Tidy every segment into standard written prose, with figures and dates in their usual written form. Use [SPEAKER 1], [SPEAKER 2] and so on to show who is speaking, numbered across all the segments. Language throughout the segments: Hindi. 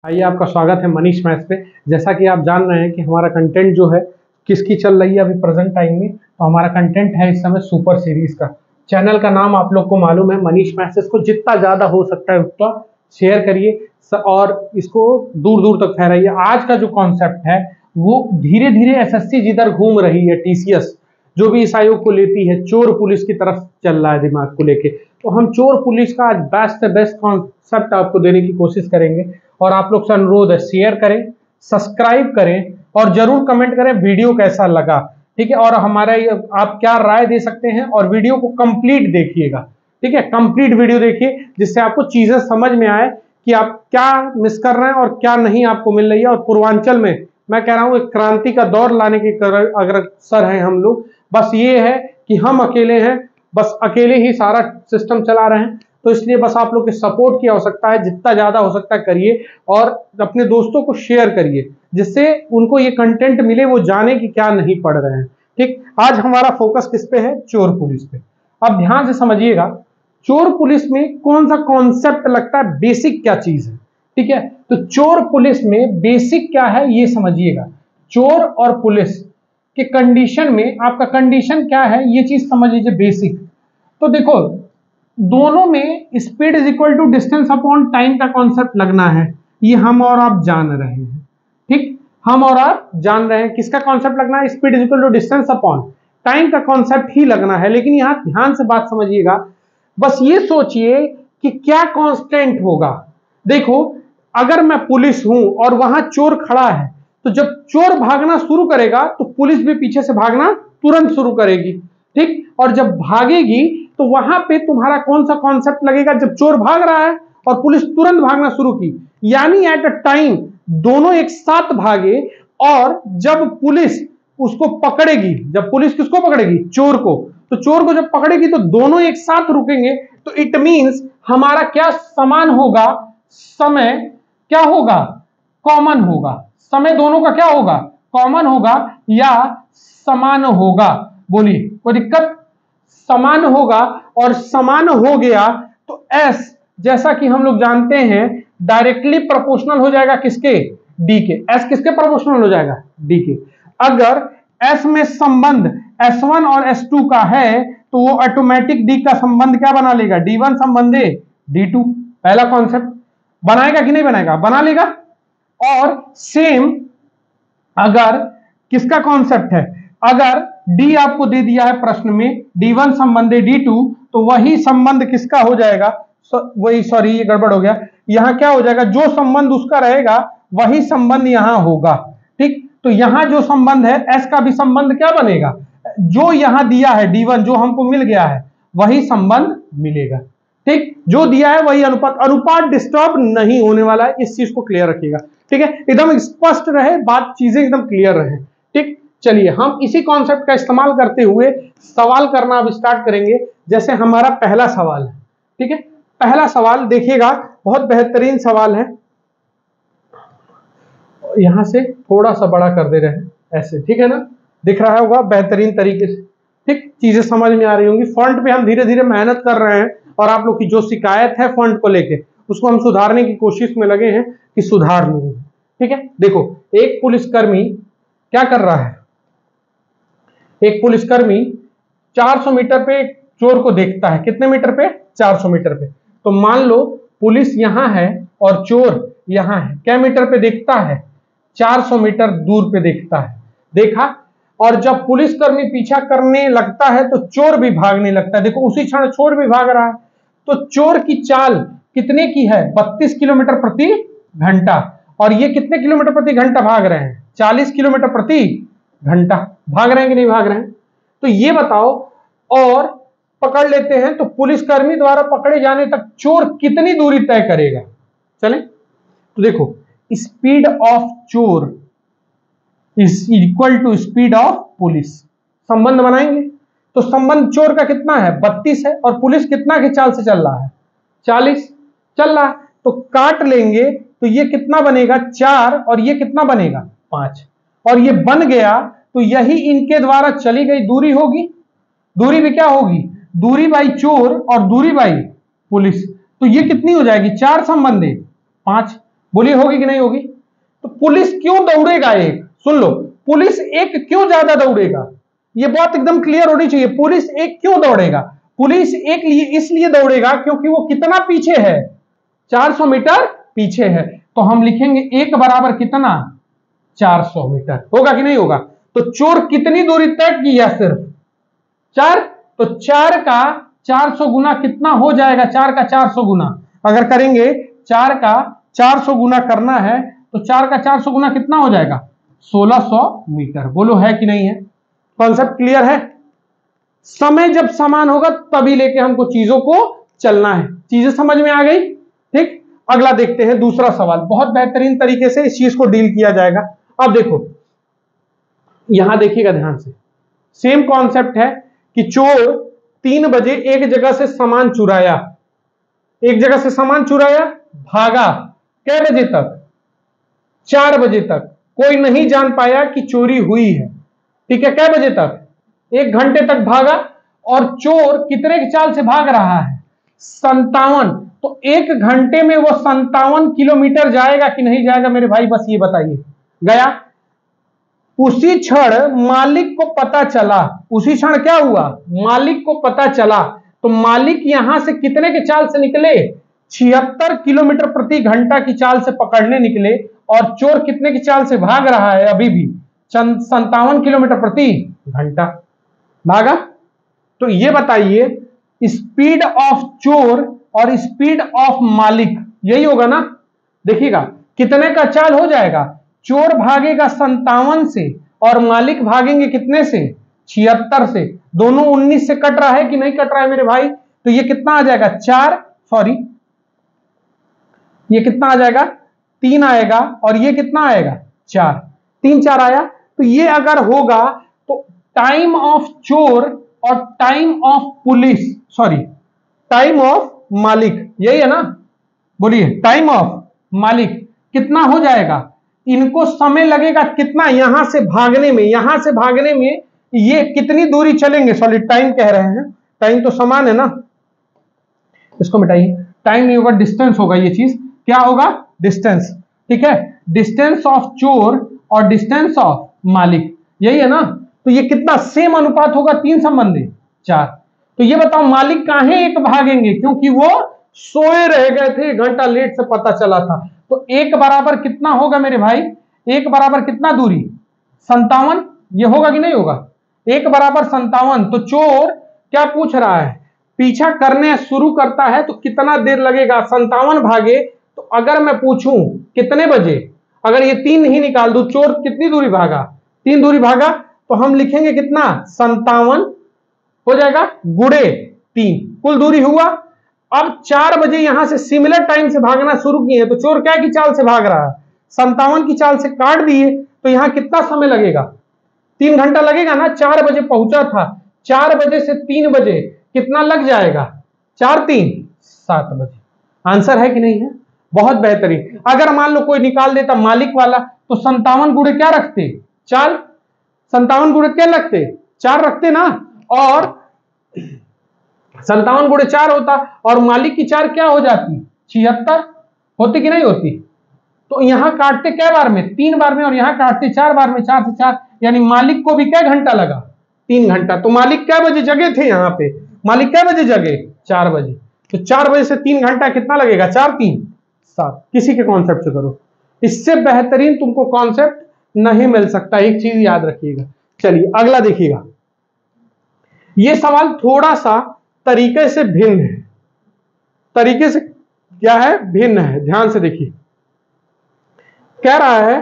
[SPEAKER 1] आइए, आपका स्वागत है मनीष मैथ्स पे। जैसा कि आप जान रहे हैं कि हमारा कंटेंट जो है किसकी चल रही है अभी प्रेजेंट टाइम में, तो हमारा कंटेंट है इस समय सुपर सीरीज का। चैनल का नाम आप लोग को मालूम है, मनीष मैथ्स। इसको जितना ज़्यादा हो सकता है उतना शेयर करिए और इसको दूर दूर तक फैलाइए। आज का जो कॉन्सेप्ट है वो धीरे धीरे एसएससी जिधर घूम रही है, टीसीएस जो भी इस आयोग को लेती है, चोर पुलिस की तरफ चल रहा है दिमाग को लेके। तो हम चोर पुलिस का आज बेस्ट से बेस्ट कॉन्सेप्ट आपको देने की कोशिश करेंगे। और आप लोग से अनुरोध है, शेयर करें, सब्सक्राइब करें और जरूर कमेंट करें वीडियो कैसा लगा। ठीक है, और हमारा आप क्या राय दे सकते हैं, और वीडियो को कंप्लीट देखिएगा। ठीक है, कंप्लीट वीडियो देखिए जिससे आपको चीजें समझ में आए कि आप क्या मिस कर रहे हैं और क्या नहीं आपको मिल रही है। और पूर्वांचल में मैं कह रहा हूं एक क्रांति का दौर लाने की अग्रसर हैं हम लोग। बस ये है कि हम अकेले हैं, बस अकेले ही सारा सिस्टम चला रहे हैं। तो इसलिए बस आप लोग के सपोर्ट की आवश्यकता है, जितना ज्यादा हो सकता है करिए और अपने दोस्तों को शेयर करिए जिससे उनको ये कंटेंट मिले, वो जाने कि क्या नहीं पढ़ रहे हैं। ठीक, आज हमारा फोकस किस पे है? चोर पुलिस पे। अब ध्यान से समझिएगा, चोर पुलिस में कौन सा कॉन्सेप्ट लगता है, बेसिक क्या चीज है। ठीक है, तो चोर पुलिस में बेसिक क्या है ये समझिएगा। चोर और पुलिस के कंडीशन में आपका कंडीशन क्या है ये चीज समझ लीजिए, बेसिक। तो देखो, दोनों में speed is equal to distance upon time का कॉन्सेप्ट लगना है, ये हम और आप जान रहे हैं। ठीक, हम और आप जान रहे हैं किसका कॉन्सेप्ट लगना है, speed is equal to distance upon time का कॉन्सेप्ट ही लगना है। लेकिन यहां ध्यान से बात समझिएगा, बस ये सोचिए कि क्या कांस्टेंट होगा। देखो, अगर मैं पुलिस हूं और वहां चोर खड़ा है, तो जब चोर भागना शुरू करेगा तो पुलिस भी पीछे से भागना तुरंत शुरू करेगी। ठीक, और जब भागेगी तो वहां पे तुम्हारा कौन सा कॉन्सेप्ट लगेगा? जब चोर भाग रहा है और पुलिस तुरंत भागना शुरू की, यानी एट अ टाइम दोनों एक साथ भागे। और जब पुलिस उसको पकड़ेगी, जब पुलिस किसको पकड़ेगी? चोर को। तो चोर को जब पकड़ेगी तो दोनों एक साथ रुकेंगे। तो इट मींस हमारा क्या समान होगा? समय क्या होगा? कॉमन होगा। समय दोनों का क्या होगा? कॉमन होगा या समान होगा? बोलिए, कोई दिक्कत? समान होगा। और समान हो गया तो एस, जैसा कि हम लोग जानते हैं, डायरेक्टली प्रोपोर्शनल हो जाएगा किसके? डी के। एस किसके प्रोपोर्शनल हो जाएगा? डी के। अगर एस में संबंध S1 और S2 का है तो वो ऑटोमेटिक डी का संबंध क्या बना लेगा? D1 संबंधे D2। पहला कॉन्सेप्ट बनाएगा कि नहीं बनाएगा? बना लेगा। और सेम अगर किसका कॉन्सेप्ट है, अगर डी आपको दे दिया है प्रश्न में, D1 संबंधे D2, तो वही संबंध किसका हो जाएगा? वही, सॉरी ये गड़बड़ हो गया, यहां क्या हो जाएगा? जो संबंध उसका रहेगा वही संबंध यहां होगा। ठीक, तो यहां जो संबंध है एस का भी संबंध क्या बनेगा? जो यहां दिया है D1 जो हमको मिल गया है वही संबंध मिलेगा। ठीक, जो दिया है वही अनुपात। अनुपात डिस्टर्ब नहीं होने वाला है, इस चीज को क्लियर रखिएगा। ठीक है, एकदम स्पष्ट रहे बात, चीजें एकदम क्लियर रहे। ठीक, चलिए हम इसी कॉन्सेप्ट का इस्तेमाल करते हुए सवाल करना अब स्टार्ट करेंगे। जैसे हमारा पहला सवाल है। ठीक है, पहला सवाल देखिएगा, बहुत बेहतरीन सवाल है। यहां से थोड़ा सा बड़ा कर दे रहे हैं ऐसे, ठीक है ना? दिख रहा होगा बेहतरीन तरीके से। ठीक, चीजें समझ में आ रही होंगी। फॉन्ट पे हम धीरे धीरे मेहनत कर रहे हैं और आप लोग की जो शिकायत है फॉन्ट को लेके उसको हम सुधारने की कोशिश में लगे हैं कि सुधार नहीं। ठीक है, देखो, एक पुलिसकर्मी क्या कर रहा है? एक पुलिसकर्मी 400 मीटर पे चोर को देखता है। कितने मीटर पे? 400 मीटर पे। तो मान लो पुलिस यहां है और चोर यहां है। क्या मीटर पे देखता है? 400 मीटर दूर पे देखता है। देखा, और जब पुलिसकर्मी पीछा करने लगता है तो चोर भी भागने लगता है। देखो, उसी क्षण चोर भी भाग रहा है। तो चोर की चाल कितने की है? 32 किलोमीटर प्रति घंटा। और ये कितने किलोमीटर प्रति घंटा भाग रहे हैं? 40 किलोमीटर प्रति घंटा। भाग रहे हैं कि नहीं भाग रहे हैं? तो ये बताओ, और पकड़ लेते हैं तो पुलिसकर्मी द्वारा पकड़े जाने तक चोर कितनी दूरी तय करेगा? चलें, तो देखो, speed of chor is equal to speed of police. संबंध बनाएंगे तो संबंध चोर का कितना है? 32 है। और पुलिस कितना की चाल से चल रहा है? 40 चल रहा है। तो काट लेंगे तो ये कितना बनेगा? 4। और ये कितना बनेगा? 5। और ये बन गया तो यही इनके द्वारा चली गई दूरी होगी। दूरी भी क्या होगी? दूरी बाई चोर और दूरी बाई पुलिस। तो ये कितनी हो जाएगी? 4 संबंधे 5। बोलिए होगी कि नहीं होगी? तो पुलिस क्यों दौड़ेगा एक, सुन लो, पुलिस एक क्यों ज्यादा दौड़ेगा, ये बात एकदम क्लियर होनी चाहिए। पुलिस एक क्यों दौड़ेगा? पुलिस एक लिए इसलिए दौड़ेगा क्योंकि वो कितना पीछे है, 400 मीटर पीछे है। तो हम लिखेंगे एक बराबर कितना, 400 मीटर। होगा कि नहीं होगा? तो चोर कितनी दूरी तय किया, सिर्फ 4। तो 4 का 400 गुना कितना हो जाएगा, 4 का 400 गुना अगर करेंगे, 4 का 400 गुना करना है तो 4 का 400 गुना कितना हो जाएगा, 1600 मीटर। बोलो है कि नहीं है? कॉन्सेप्ट क्लियर है? समय जब समान होगा तभी लेके हमको चीजों को चलना है। चीजें समझ में आ गई? ठीक, अगला देखते हैं दूसरा सवाल। बहुत बेहतरीन तरीके से इस चीज को डील किया जाएगा। अब देखो, यहां देखिएगा ध्यान से, सेम कॉन्सेप्ट है कि चोर 3 बजे एक जगह से सामान चुराया, एक जगह से सामान चुराया, भागा कै बजे तक, 4 बजे तक। कोई नहीं जान पाया कि चोरी हुई है। ठीक है, कै बजे तक, 1 घंटे तक भागा। और चोर कितने की चाल से भाग रहा है, 57। तो 1 घंटे में वो 57 किलोमीटर जाएगा कि नहीं जाएगा मेरे भाई, बस ये बताइए। गया। उसी क्षण मालिक को पता चला, उसी क्षण क्या हुआ, मालिक को पता चला। तो मालिक यहां से कितने के चाल से निकले, 76 किलोमीटर प्रति घंटा की चाल से पकड़ने निकले। और चोर कितने की चाल से भाग रहा है, अभी भी 57 किलोमीटर प्रति घंटा भागा। तो ये बताइए, स्पीड ऑफ चोर और स्पीड ऑफ मालिक यही होगा ना। देखिएगा कितने का चाल हो जाएगा, चोर भागेगा 57 से और मालिक भागेंगे कितने से, 76 से। दोनों 19 से कट रहा है कि नहीं कट रहा है मेरे भाई? तो ये कितना आ जाएगा, 4, सॉरी ये कितना आ जाएगा, 3 आएगा। और ये कितना आएगा, 4, 3 4 आया। तो ये अगर होगा तो टाइम ऑफ चोर और time of police, sorry time of मालिक, यही है ना, बोलिए टाइम ऑफ मालिक कितना हो जाएगा। इनको समय लगेगा कितना, यहां से भागने में, यहां से भागने में ये कितनी दूरी चलेंगे, सॉरी टाइम कह रहे हैं, टाइम तो समान है ना, इसको मिटाइए, टाइम नहीं होगा डिस्टेंस होगा, ये चीज क्या होगा, डिस्टेंस। ठीक है, डिस्टेंस ऑफ चोर और डिस्टेंस ऑफ मालिक, यही है ना। तो ये कितना सेम अनुपात होगा, 3 संबंधी 4। तो ये बताओ मालिक काहे एक भागेंगे, क्योंकि वो सोए रह गए थे, 1 घंटा लेट से पता चला था। तो 1 बराबर कितना होगा मेरे भाई, 1 बराबर कितना दूरी, 57। ये होगा कि नहीं होगा, 1 बराबर 57। तो चोर क्या पूछ रहा है, पीछा करने शुरू करता है तो कितना देर लगेगा, 57 भागे। तो अगर मैं पूछूं कितने बजे, अगर ये 3 ही निकाल दूं, चोर कितनी दूरी भागा, 3 दूरी भागा, तो हम लिखेंगे कितना, 57 हो जाएगा गुणे 3, कुल दूरी हुआ। अब 4 बजे यहां से सिमिलर टाइम से भागना शुरू किए हैं, तो चोर क्या की चाल से भाग रहा है, 57 की चाल से काट दिए। तो यहां कितना समय लगेगा, 3 घंटा लगेगा ना। 4 बजे पहुंचा था, 4 बजे से 3 बजे कितना लग जाएगा, 4 3 7 बजे। आंसर है कि नहीं है, बहुत बेहतरीन। अगर मान लो कोई निकाल देता मालिक वाला, तो 57 गुणे क्या रखते, 4, 57 गुणे क्या रखते, 4 रखते ना। और 57 गुणे 4 होता, और मालिक की 4 क्या हो जाती, 76 होती कि नहीं होती। तो यहां काटते क्या बार में, 3 बार में, और यहां काटते 4 बार में, 4 से 4, यानी मालिक को भी क्या घंटा लगा, 3 घंटा। तो मालिक क्या बजे जगे थे, यहां पे मालिक क्या बजे जगे, 4 बजे। तो 4 बजे से 3 घंटा कितना लगेगा, 4 3 7। किसी के कॉन्सेप्ट से करो, इससे बेहतरीन तुमको कॉन्सेप्ट नहीं मिल सकता, एक चीज याद रखिएगा। चलिए अगला देखिएगा, यह सवाल थोड़ा सा तरीके से भिन्न है, तरीके से क्या है, भिन्न है। ध्यान से देखिए, कह रहा है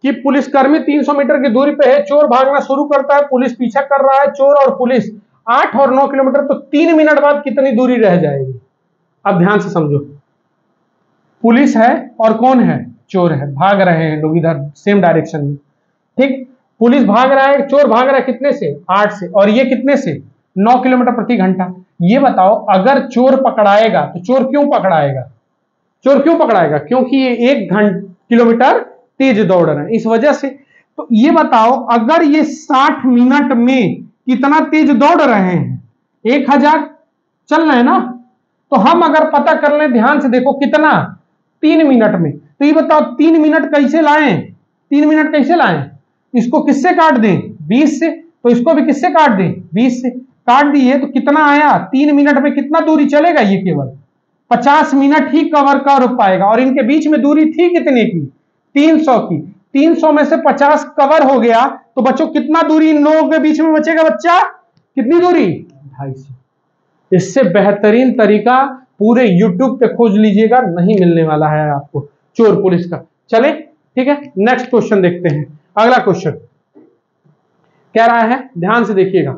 [SPEAKER 1] कि पुलिसकर्मी 300 मीटर की दूरी पे है, चोर भागना शुरू करता है, पुलिस पीछा कर रहा है, चोर और पुलिस 8 और 9 किलोमीटर, तो 3 मिनट बाद कितनी दूरी रह जाएगी। अब ध्यान से समझो, पुलिस है और कौन है, चोर है, भाग रहे हैं लोग इधर सेम डायरेक्शन में। ठीक, पुलिस भाग रहा है, चोर भाग रहा है कितने से, 8 से, और ये कितने से, 9 किलोमीटर प्रति घंटा। ये बताओ अगर चोर पकड़ाएगा तो चोर क्यों पकड़ाएगा, चोर क्यों पकड़ाएगा, क्योंकि ये 1 किलोमीटर तेज दौड़ रहे हैं, इस वजह से। तो ये बताओ अगर ये 60 मिनट में कितना तेज दौड़ रहे हैं, 1000 चल रहे हैं ना। तो हम अगर पता कर लें, ध्यान से देखो कितना, 3 मिनट में, तो ये बताओ 3 मिनट कैसे लाएं, 3 मिनट कैसे लाएं? इसको किससे काट दें? 20 से। तो इसको भी किससे काट दें? 20 से। काट दिए तो कितना आया? 3 मिनट में कितना दूरी चलेगा? ये केवल 50 मिनट ही कवर कर पाएगा। और इनके बीच में दूरी थी कितने की? 300 की। 300 में से 50 कवर हो गया तो बच्चों कितना दूरी इन लोगों के बीच में बचेगा? बच्चा कितनी दूरी? 250। इससे बेहतरीन तरीका पूरे YouTube पे खोज लीजिएगा, नहीं मिलने वाला है आपको चोर पुलिस का। चले ठीक है, नेक्स्ट क्वेश्चन देखते हैं। अगला क्वेश्चन कह रहा है, ध्यान से देखिएगा,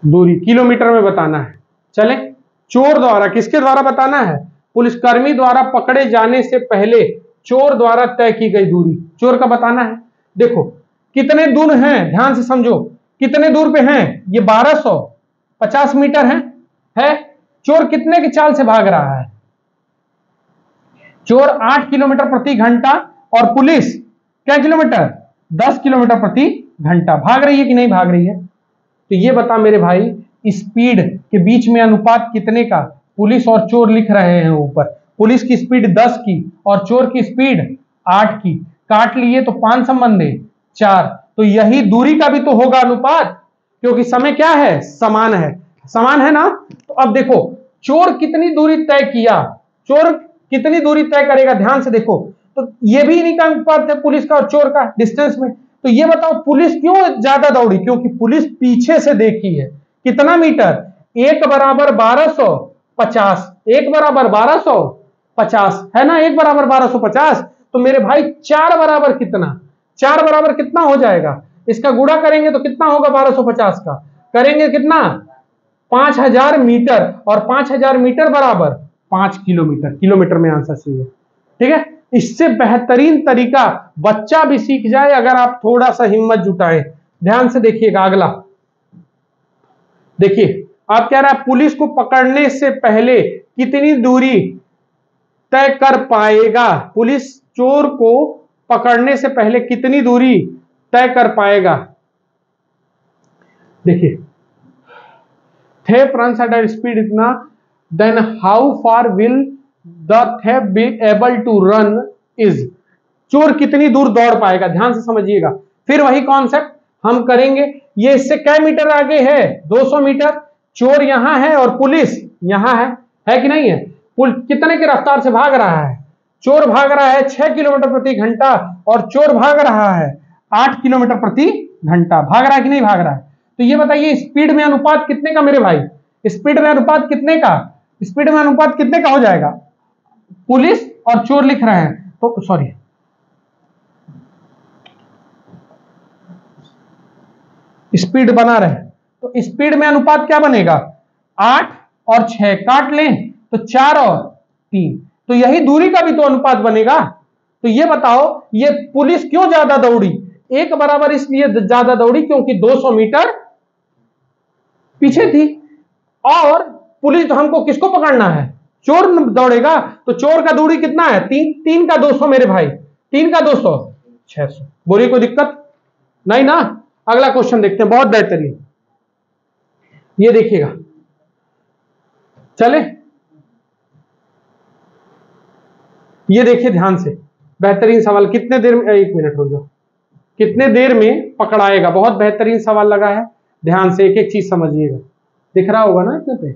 [SPEAKER 1] दूरी किलोमीटर में बताना है। चले, चोर द्वारा, किसके द्वारा बताना है? पुलिसकर्मी द्वारा पकड़े जाने से पहले चोर द्वारा तय की गई दूरी चोर का बताना है। देखो कितने दूर हैं, ध्यान से समझो, कितने दूर पे हैं? ये 1250 मीटर है। चोर कितने की चाल से भाग रहा है? चोर 8 किलोमीटर प्रति घंटा और पुलिस क्या किलोमीटर? 10 किलोमीटर प्रति घंटा भाग रही है कि नहीं भाग रही है? तो ये बता मेरे भाई, स्पीड के बीच में अनुपात कितने का? पुलिस और चोर लिख रहे हैं ऊपर, पुलिस की स्पीड 10 की और चोर की स्पीड 8 की। काट लिए तो 5 संबंधे 4, तो यही दूरी का भी तो होगा अनुपात, क्योंकि समय क्या है? समान है, समान है ना। तो अब देखो चोर कितनी दूरी तय किया, चोर कितनी दूरी तय करेगा? ध्यान से देखो, तो ये भी इन्हीं का अनुपात है, पुलिस का और चोर का डिस्टेंस में। तो ये बताओ पुलिस क्यों ज्यादा दौड़ी? क्योंकि पुलिस पीछे से देखी है। कितना मीटर? 1 बराबर 1250, 1 बराबर 1250 है ना, 1 बराबर 1250। तो मेरे भाई 4 बराबर कितना? 4 बराबर कितना हो जाएगा? इसका गुणा करेंगे तो कितना होगा? 1250 का करेंगे कितना? 5000 मीटर, और 5000 मीटर बराबर 5 किलोमीटर। किलोमीटर में आंसर चाहिए, ठीक है। इससे बेहतरीन तरीका बच्चा भी सीख जाए अगर आप थोड़ा सा हिम्मत जुटाएं। ध्यान से देखिएगा अगला, देखिए आप कह रहा है पुलिस को पकड़ने से पहले कितनी दूरी तय कर पाएगा? पुलिस चोर को पकड़ने से पहले कितनी दूरी तय कर पाएगा? देखिए, theft runs at a speed इतना, then how far will the theft be able to run is. चोर कितनी दूर दौड़ पाएगा? ध्यान से समझिएगा, फिर वही कॉन्सेप्ट हम करेंगे। ये इससे कै मीटर आगे है? 200 मीटर। चोर यहां है और पुलिस यहां है कि नहीं है? कितने की रफ्तार से भाग रहा है? चोर भाग रहा है 6 किलोमीटर प्रति घंटा और चोर भाग रहा है 8 किलोमीटर प्रति घंटा। भाग रहा है कि नहीं भाग रहा है? तो ये बताइए स्पीड में अनुपात कितने का मेरे भाई? स्पीड में अनुपात कितने का? स्पीड में अनुपात कितने का हो जाएगा? पुलिस और चोर लिख रहे हैं तो सॉरी, स्पीड बना रहे, तो स्पीड में अनुपात क्या बनेगा? 8 और 6 काट लें तो 4 और 3, तो यही दूरी का भी तो अनुपात बनेगा। तो ये बताओ ये पुलिस क्यों ज्यादा दौड़ी? 1 बराबर इसलिए ज्यादा दौड़ी क्योंकि 200 मीटर पीछे थी, और पुलिस तो हमको किसको पकड़ना है? चोर दौड़ेगा, तो चोर का दूरी कितना है? 3 का 200 मेरे भाई, 3 का 200 600। बोलिए कोई दिक्कत नहीं ना। अगला क्वेश्चन देखते हैं, बहुत बेहतरीन, ये देखिएगा, चले ये देखिए ध्यान से, बेहतरीन सवाल। कितने देर में, 1 मिनट हो जाओ, कितने देर में पकड़ाएगा? बहुत बेहतरीन सवाल लगा है, ध्यान से एक एक चीज समझिएगा। दिख रहा होगा ना इतने पे,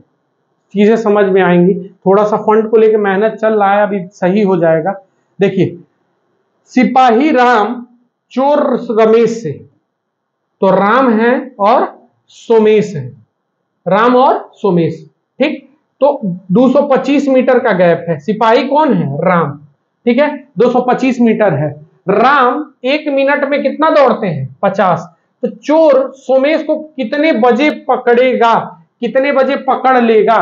[SPEAKER 1] चीजें समझ में आएंगी। थोड़ा सा फंड को लेकर मेहनत चल रहा है, अभी सही हो जाएगा। देखिए, सिपाही राम चोर रमेश से, तो राम है और सोमेश है, राम और सोमेश, ठीक। तो 225 मीटर का गैप है। सिपाही कौन है? राम, ठीक है। 225 मीटर है। राम 1 मिनट में कितना दौड़ते हैं? 50। तो चोर सोमेश को कितने बजे पकड़ेगा? कितने बजे पकड़ लेगा?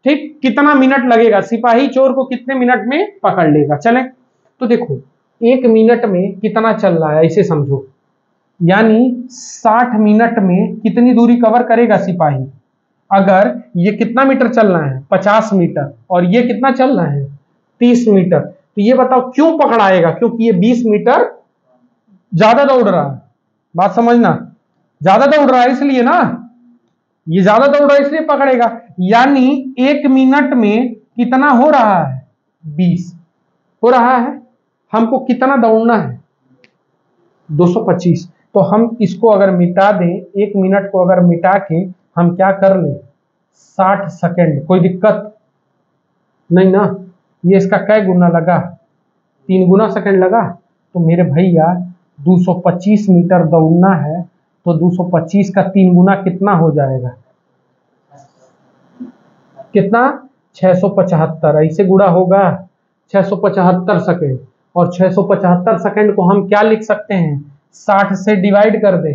[SPEAKER 1] ठीक, कितना मिनट लगेगा? सिपाही चोर को कितने मिनट में पकड़ लेगा? चले तो देखो 1 मिनट में कितना चल रहा है इसे समझो, यानी 60 मिनट में कितनी दूरी कवर करेगा सिपाही? अगर ये कितना मीटर चल रहा है? 50 मीटर, और ये कितना चल रहा है? 30 मीटर। तो ये बताओ क्यों पकड़ाएगा? क्योंकि ये 20 मीटर ज्यादा दौड़ रहा है। बात समझना, ज्यादा दौड़ रहा है इसलिए ना, ये ज्यादा दौड़ रहा है इसलिए पकड़ेगा। यानी 1 मिनट में कितना हो रहा है? 20 हो रहा है। हमको कितना दौड़ना है? 225। तो हम इसको अगर मिटा दें, 1 मिनट को अगर मिटा के हम क्या कर लें? 60 सेकेंड। कोई दिक्कत नहीं ना? ये इसका कै गुना लगा? 3 गुना सेकेंड लगा। तो मेरे भैया 225 मीटर दौड़ना है, तो 225 का 3 गुना कितना हो जाएगा? कितना? 675। ऐसे गुणा होगा 675 सेकेंड। और 675 सेकेंड को हम क्या लिख सकते हैं? 60 से डिवाइड कर दे।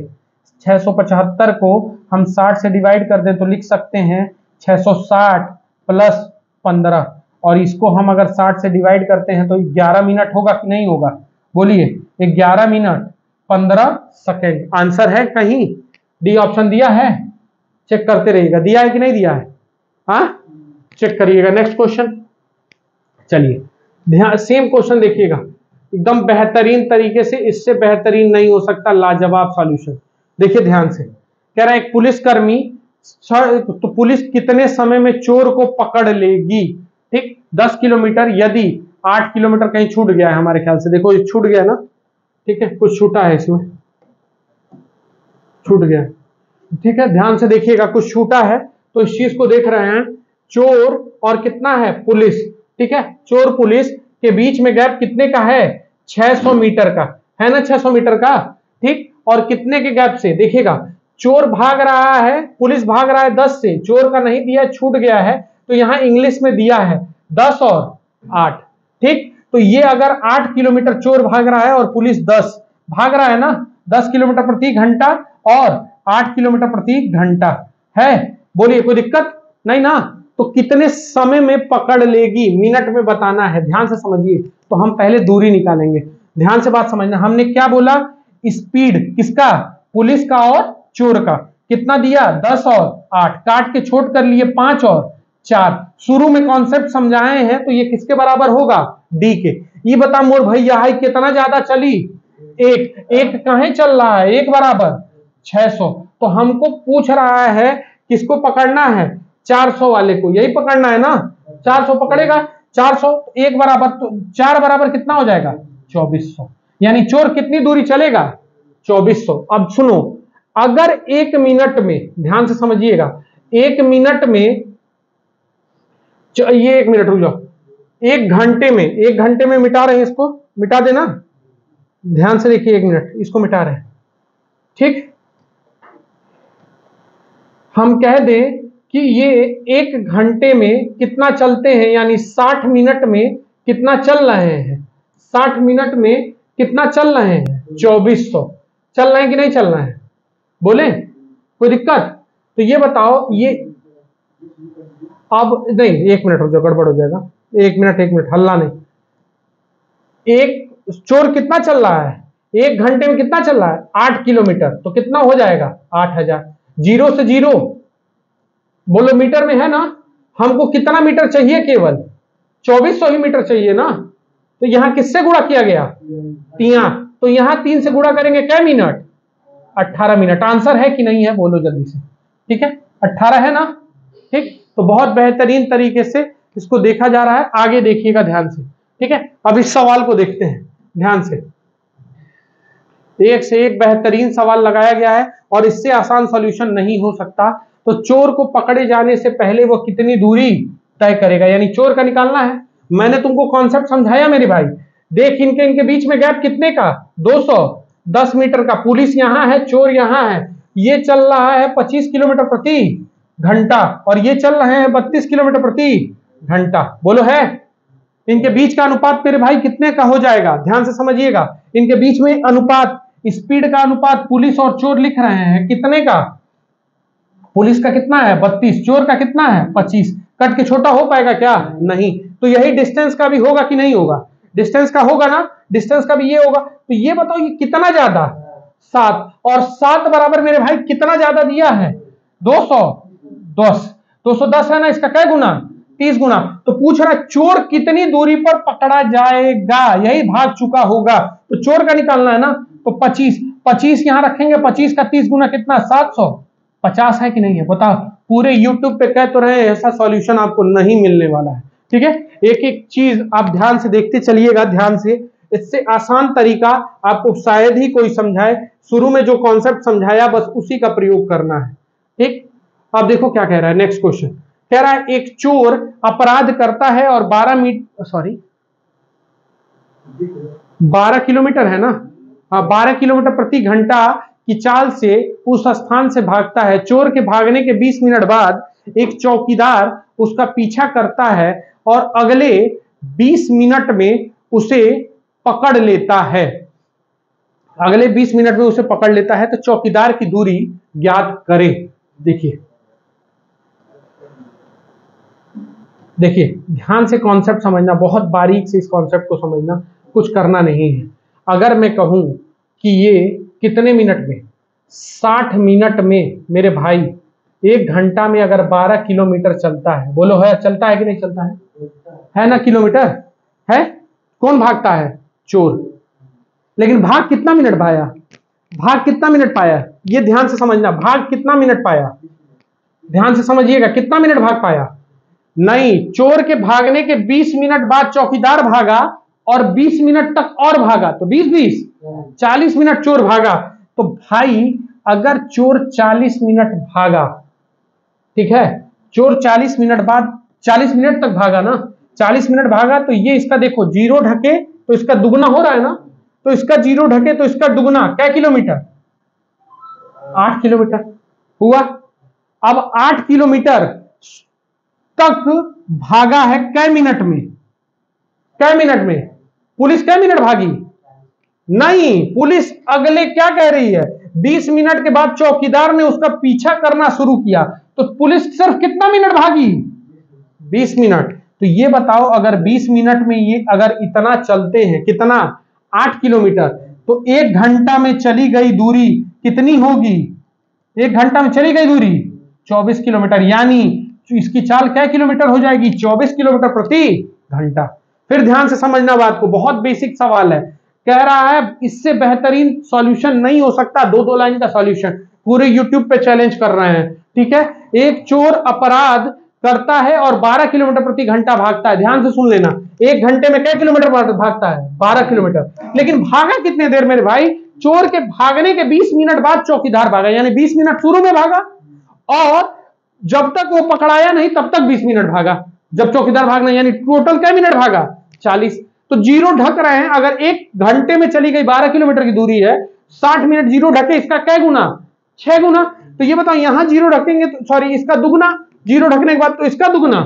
[SPEAKER 1] 675 को हम 60 से डिवाइड कर दें तो लिख सकते हैं 660 प्लस 15। और इसको हम अगर 60 से डिवाइड करते हैं तो 11 मिनट होगा कि नहीं होगा? बोलिए। 11 मिनट 15 सेकेंड। आंसर है कहीं? डी ऑप्शन दिया है? चेक करते रहिएगा दिया है कि नहीं दिया है। हाँ, चेक करिएगा। Next question. चलिए ध्यान, सेम क्वेश्चन देखिएगा, एकदम बेहतरीन तरीके से, इससे बेहतरीन नहीं हो सकता, लाजवाब सॉल्यूशन। देखिए ध्यान से, कह रहा है एक पुलिसकर्मी, तो पुलिस कितने समय में चोर को पकड़ लेगी? ठीक, 10 किलोमीटर, यदि 8 किलोमीटर कहीं छूट गया है हमारे ख्याल से, देखो ये छूट गया ना, ठीक है, कुछ छूटा है इसमें, छूट गया, ठीक है, ध्यान से देखिएगा, कुछ छूटा है तो इस चीज को देख रहे हैं। चोर और कितना है? पुलिस, ठीक है, चोर पुलिस के बीच में गैप कितने का है? 600 मीटर का है ना, 600 मीटर का, ठीक। और कितने के गैप से? देखिएगा, चोर भाग रहा है, पुलिस भाग रहा है 10 से, चोर का नहीं दिया, छूट गया है, तो यहां इंग्लिश में दिया है 10 और 8, ठीक। तो ये अगर 8 किलोमीटर चोर भाग रहा है और पुलिस 10 भाग रहा है ना, 10 किलोमीटर प्रति घंटा और 8 किलोमीटर प्रति घंटा है। बोलिए, कोई दिक्कत नहीं ना? तो कितने समय में पकड़ लेगी? मिनट में बताना है, ध्यान से समझिए। तो हम पहले दूरी निकालेंगे, ध्यान से बात समझना। हमने क्या बोला? स्पीड किसका? पुलिस का और चोर का। कितना दिया? 10 और 8, काट के छोट कर लिए 5 और 4। शुरू में कॉन्सेप्ट समझाए हैं तो ये किसके बराबर होगा? डी के। ये बता मोर भैया है कितना ज्यादा चली? एक कहीं चल रहा है? एक बराबर 600। तो हमको पूछ रहा है किसको पकड़ना है? 400 वाले को, यही पकड़ना है ना। 400 पकड़ेगा, 400 एक बराबर, तो 4 बराबर कितना हो जाएगा? 2400। यानी चोर कितनी दूरी चलेगा? 2400। अब सुनो, अगर 1 मिनट में, ध्यान से समझिएगा, 1 मिनट में, ये 1 मिनट रुक जाओ, 1 घंटे में, 1 घंटे में मिटा रहे हैं, इसको मिटा देना, ध्यान से देखिए, 1 मिनट इसको मिटा रहे हैं, ठीक। हम कह दें कि ये 1 घंटे में कितना चलते हैं, यानी 60 मिनट में कितना चल रहे हैं? 60 मिनट में कितना चल रहे हैं? 2400 चल रहे हैं कि नहीं चल रहे हैं? बोले, कोई दिक्कत? तो ये बताओ, ये अब नहीं, 1 मिनट हो जाए, गड़बड़ हो जाएगा, 1 मिनट हल्ला नहीं। एक चोर कितना चल रहा है? 1 घंटे में कितना चल रहा है? 8 किलोमीटर। तो कितना हो जाएगा? 8000। 0 से 0 बोलो, मीटर में है ना। हमको कितना मीटर चाहिए? केवल 2400 ही मीटर चाहिए ना। तो यहां किससे गुणा किया गया? 3। तो यहां 3 से गुणा करेंगे, क्या मिनट? 18 मिनट। आंसर है कि नहीं है? बोलो जल्दी से, ठीक है, 18 है ना, ठीक। तो बहुत बेहतरीन तरीके से इसको देखा जा रहा है, आगे देखिएगा ध्यान से, ठीक है। अब इस सवाल को देखते हैं ध्यान से, एक से एक बेहतरीन सवाल लगाया गया है और इससे आसान सॉल्यूशन नहीं हो सकता। तो चोर को पकड़े जाने से पहले वो कितनी दूरी तय करेगा, यानी चोर का निकालना है। मैंने तुमको कॉन्सेप्ट समझाया मेरे भाई। देख, इनके बीच में गैप कितने का? 210 मीटर का। पुलिस यहां है, चोर यहां है। ये चल रहा है 25 किलोमीटर प्रति घंटा और ये चल रहे हैं 32 किलोमीटर प्रति घंटा। बोलो, है? इनके बीच का अनुपात मेरे भाई कितने का हो जाएगा? ध्यान से समझिएगा, इनके बीच में अनुपात, स्पीड का अनुपात पुलिस और चोर लिख रहे हैं कितने का? पुलिस का कितना है? 32, चोर का कितना है? 25। कट के छोटा हो पाएगा क्या? नहीं। तो यही डिस्टेंस का भी होगा कि नहीं होगा? डिस्टेंस का होगा ना, डिस्टेंस का भी ये होगा। तो ये बताओ, ये कितना ज्यादा? 7। और 7 बराबर मेरे भाई कितना ज्यादा दिया है? 210। 210 है ना, इसका क्या गुना? 30 गुना। तो पूछ रहा है चोर कितनी दूरी पर पकड़ा जाएगा, यही भाग चुका होगा। तो चोर का निकालना है ना, तो 25 यहां रखेंगे, 25 का 30 गुना कितना? 700। 50 है कि नहीं है बताओ। पूरे यूट्यूब पे कह तो रहे हैं, ऐसा सॉल्यूशन आपको नहीं मिलने वाला है। ठीक है, एक एक चीज आप ध्यान से देखते चलिएगा, ध्यान से। इससे आसान तरीका आपको शायद ही कोई समझाए। शुरू में जो कॉन्सेप्ट समझाया बस उसी का प्रयोग करना है। ठीक, अब देखो क्या कह रहा है। नेक्स्ट क्वेश्चन कह रहा है, एक चोर अपराध करता है और 12 किलोमीटर है ना, हाँ 12 किलोमीटर प्रति घंटा की चाल से उस स्थान से भागता है। चोर के भागने के 20 मिनट बाद एक चौकीदार उसका पीछा करता है और अगले 20 मिनट में उसे पकड़ लेता है। अगले 20 मिनट में उसे पकड़ लेता है, तो चौकीदार की दूरी ज्ञात करें। देखिए ध्यान से कॉन्सेप्ट समझना, बहुत बारीक से इस कॉन्सेप्ट को समझना, कुछ करना नहीं है। अगर मैं कहूं कि ये कितने मिनट में, 60 मिनट में मेरे भाई, 1 घंटा में अगर 12 किलोमीटर चलता है, बोलो है चलता है कि नहीं चलता है ना किलोमीटर है। कौन भागता है? चोर। लेकिन भाग कितना मिनट पाया, भाग कितना मिनट पाया, ये ध्यान से समझना। भाग कितना मिनट पाया, ध्यान से समझिएगा, कितना मिनट भाग पाया? नहीं, चोर के भागने के 20 मिनट बाद चौकीदार भागा और 20 मिनट तक और भागा, तो 20 40 मिनट चोर भागा। तो भाई अगर चोर 40 मिनट भागा, ठीक है, चोर 40 मिनट बाद 40 मिनट तक भागा ना, 40 मिनट भागा, तो ये इसका देखो जीरो ढके तो इसका दुगना हो रहा है ना, तो इसका जीरो ढके तो इसका दुगना, क्या किलोमीटर? 8 किलोमीटर हुआ। अब 8 किलोमीटर तक भागा है कै मिनट में, कै मिनट में? पुलिस कै मिनट भागी? नहीं, पुलिस अगले क्या कह रही है, 20 मिनट के बाद चौकीदार ने उसका पीछा करना शुरू किया, तो पुलिस सिर्फ कितना मिनट भागी? 20 मिनट। तो ये बताओ अगर 20 मिनट में ये अगर इतना चलते हैं, कितना? 8 किलोमीटर, तो 1 घंटा में चली गई दूरी कितनी होगी? 1 घंटा में चली गई दूरी 24 किलोमीटर, यानी इसकी चाल क्या किलोमीटर हो जाएगी? 24 किलोमीटर प्रति घंटा। फिर ध्यान से समझना बात को, बहुत बेसिक सवाल है। कह रहा है इससे बेहतरीन सॉल्यूशन नहीं हो सकता, 2 लाइन का सॉल्यूशन पूरे यूट्यूब पे चैलेंज कर रहे हैं। ठीक है, एक चोर अपराध करता है और 12 किलोमीटर प्रति घंटा भागता है। ध्यान से सुन लेना, 1 घंटे में क्या किलोमीटर भागता है? 12 किलोमीटर। लेकिन भागा कितने देर मेरे भाई? चोर के भागने के 20 मिनट बाद चौकीदार भागा, यानी 20 मिनट शुरू में भागा और जब तक वो पकड़ाया नहीं तब तक 20 मिनट भागा, जब चौकीदार भागना, यानी टोटल क्या मिनट भागा? 40। तो जीरो ढक रहे हैं, अगर 1 घंटे में चली गई 12 किलोमीटर की दूरी है, 60 मिनट जीरो ढके, इसका क्या गुना? 6 गुना। तो ये बताओ यहां जीरो ढकेंगे तो सॉरी इसका दुगना, जीरो ढकने के बाद तो इसका दुगना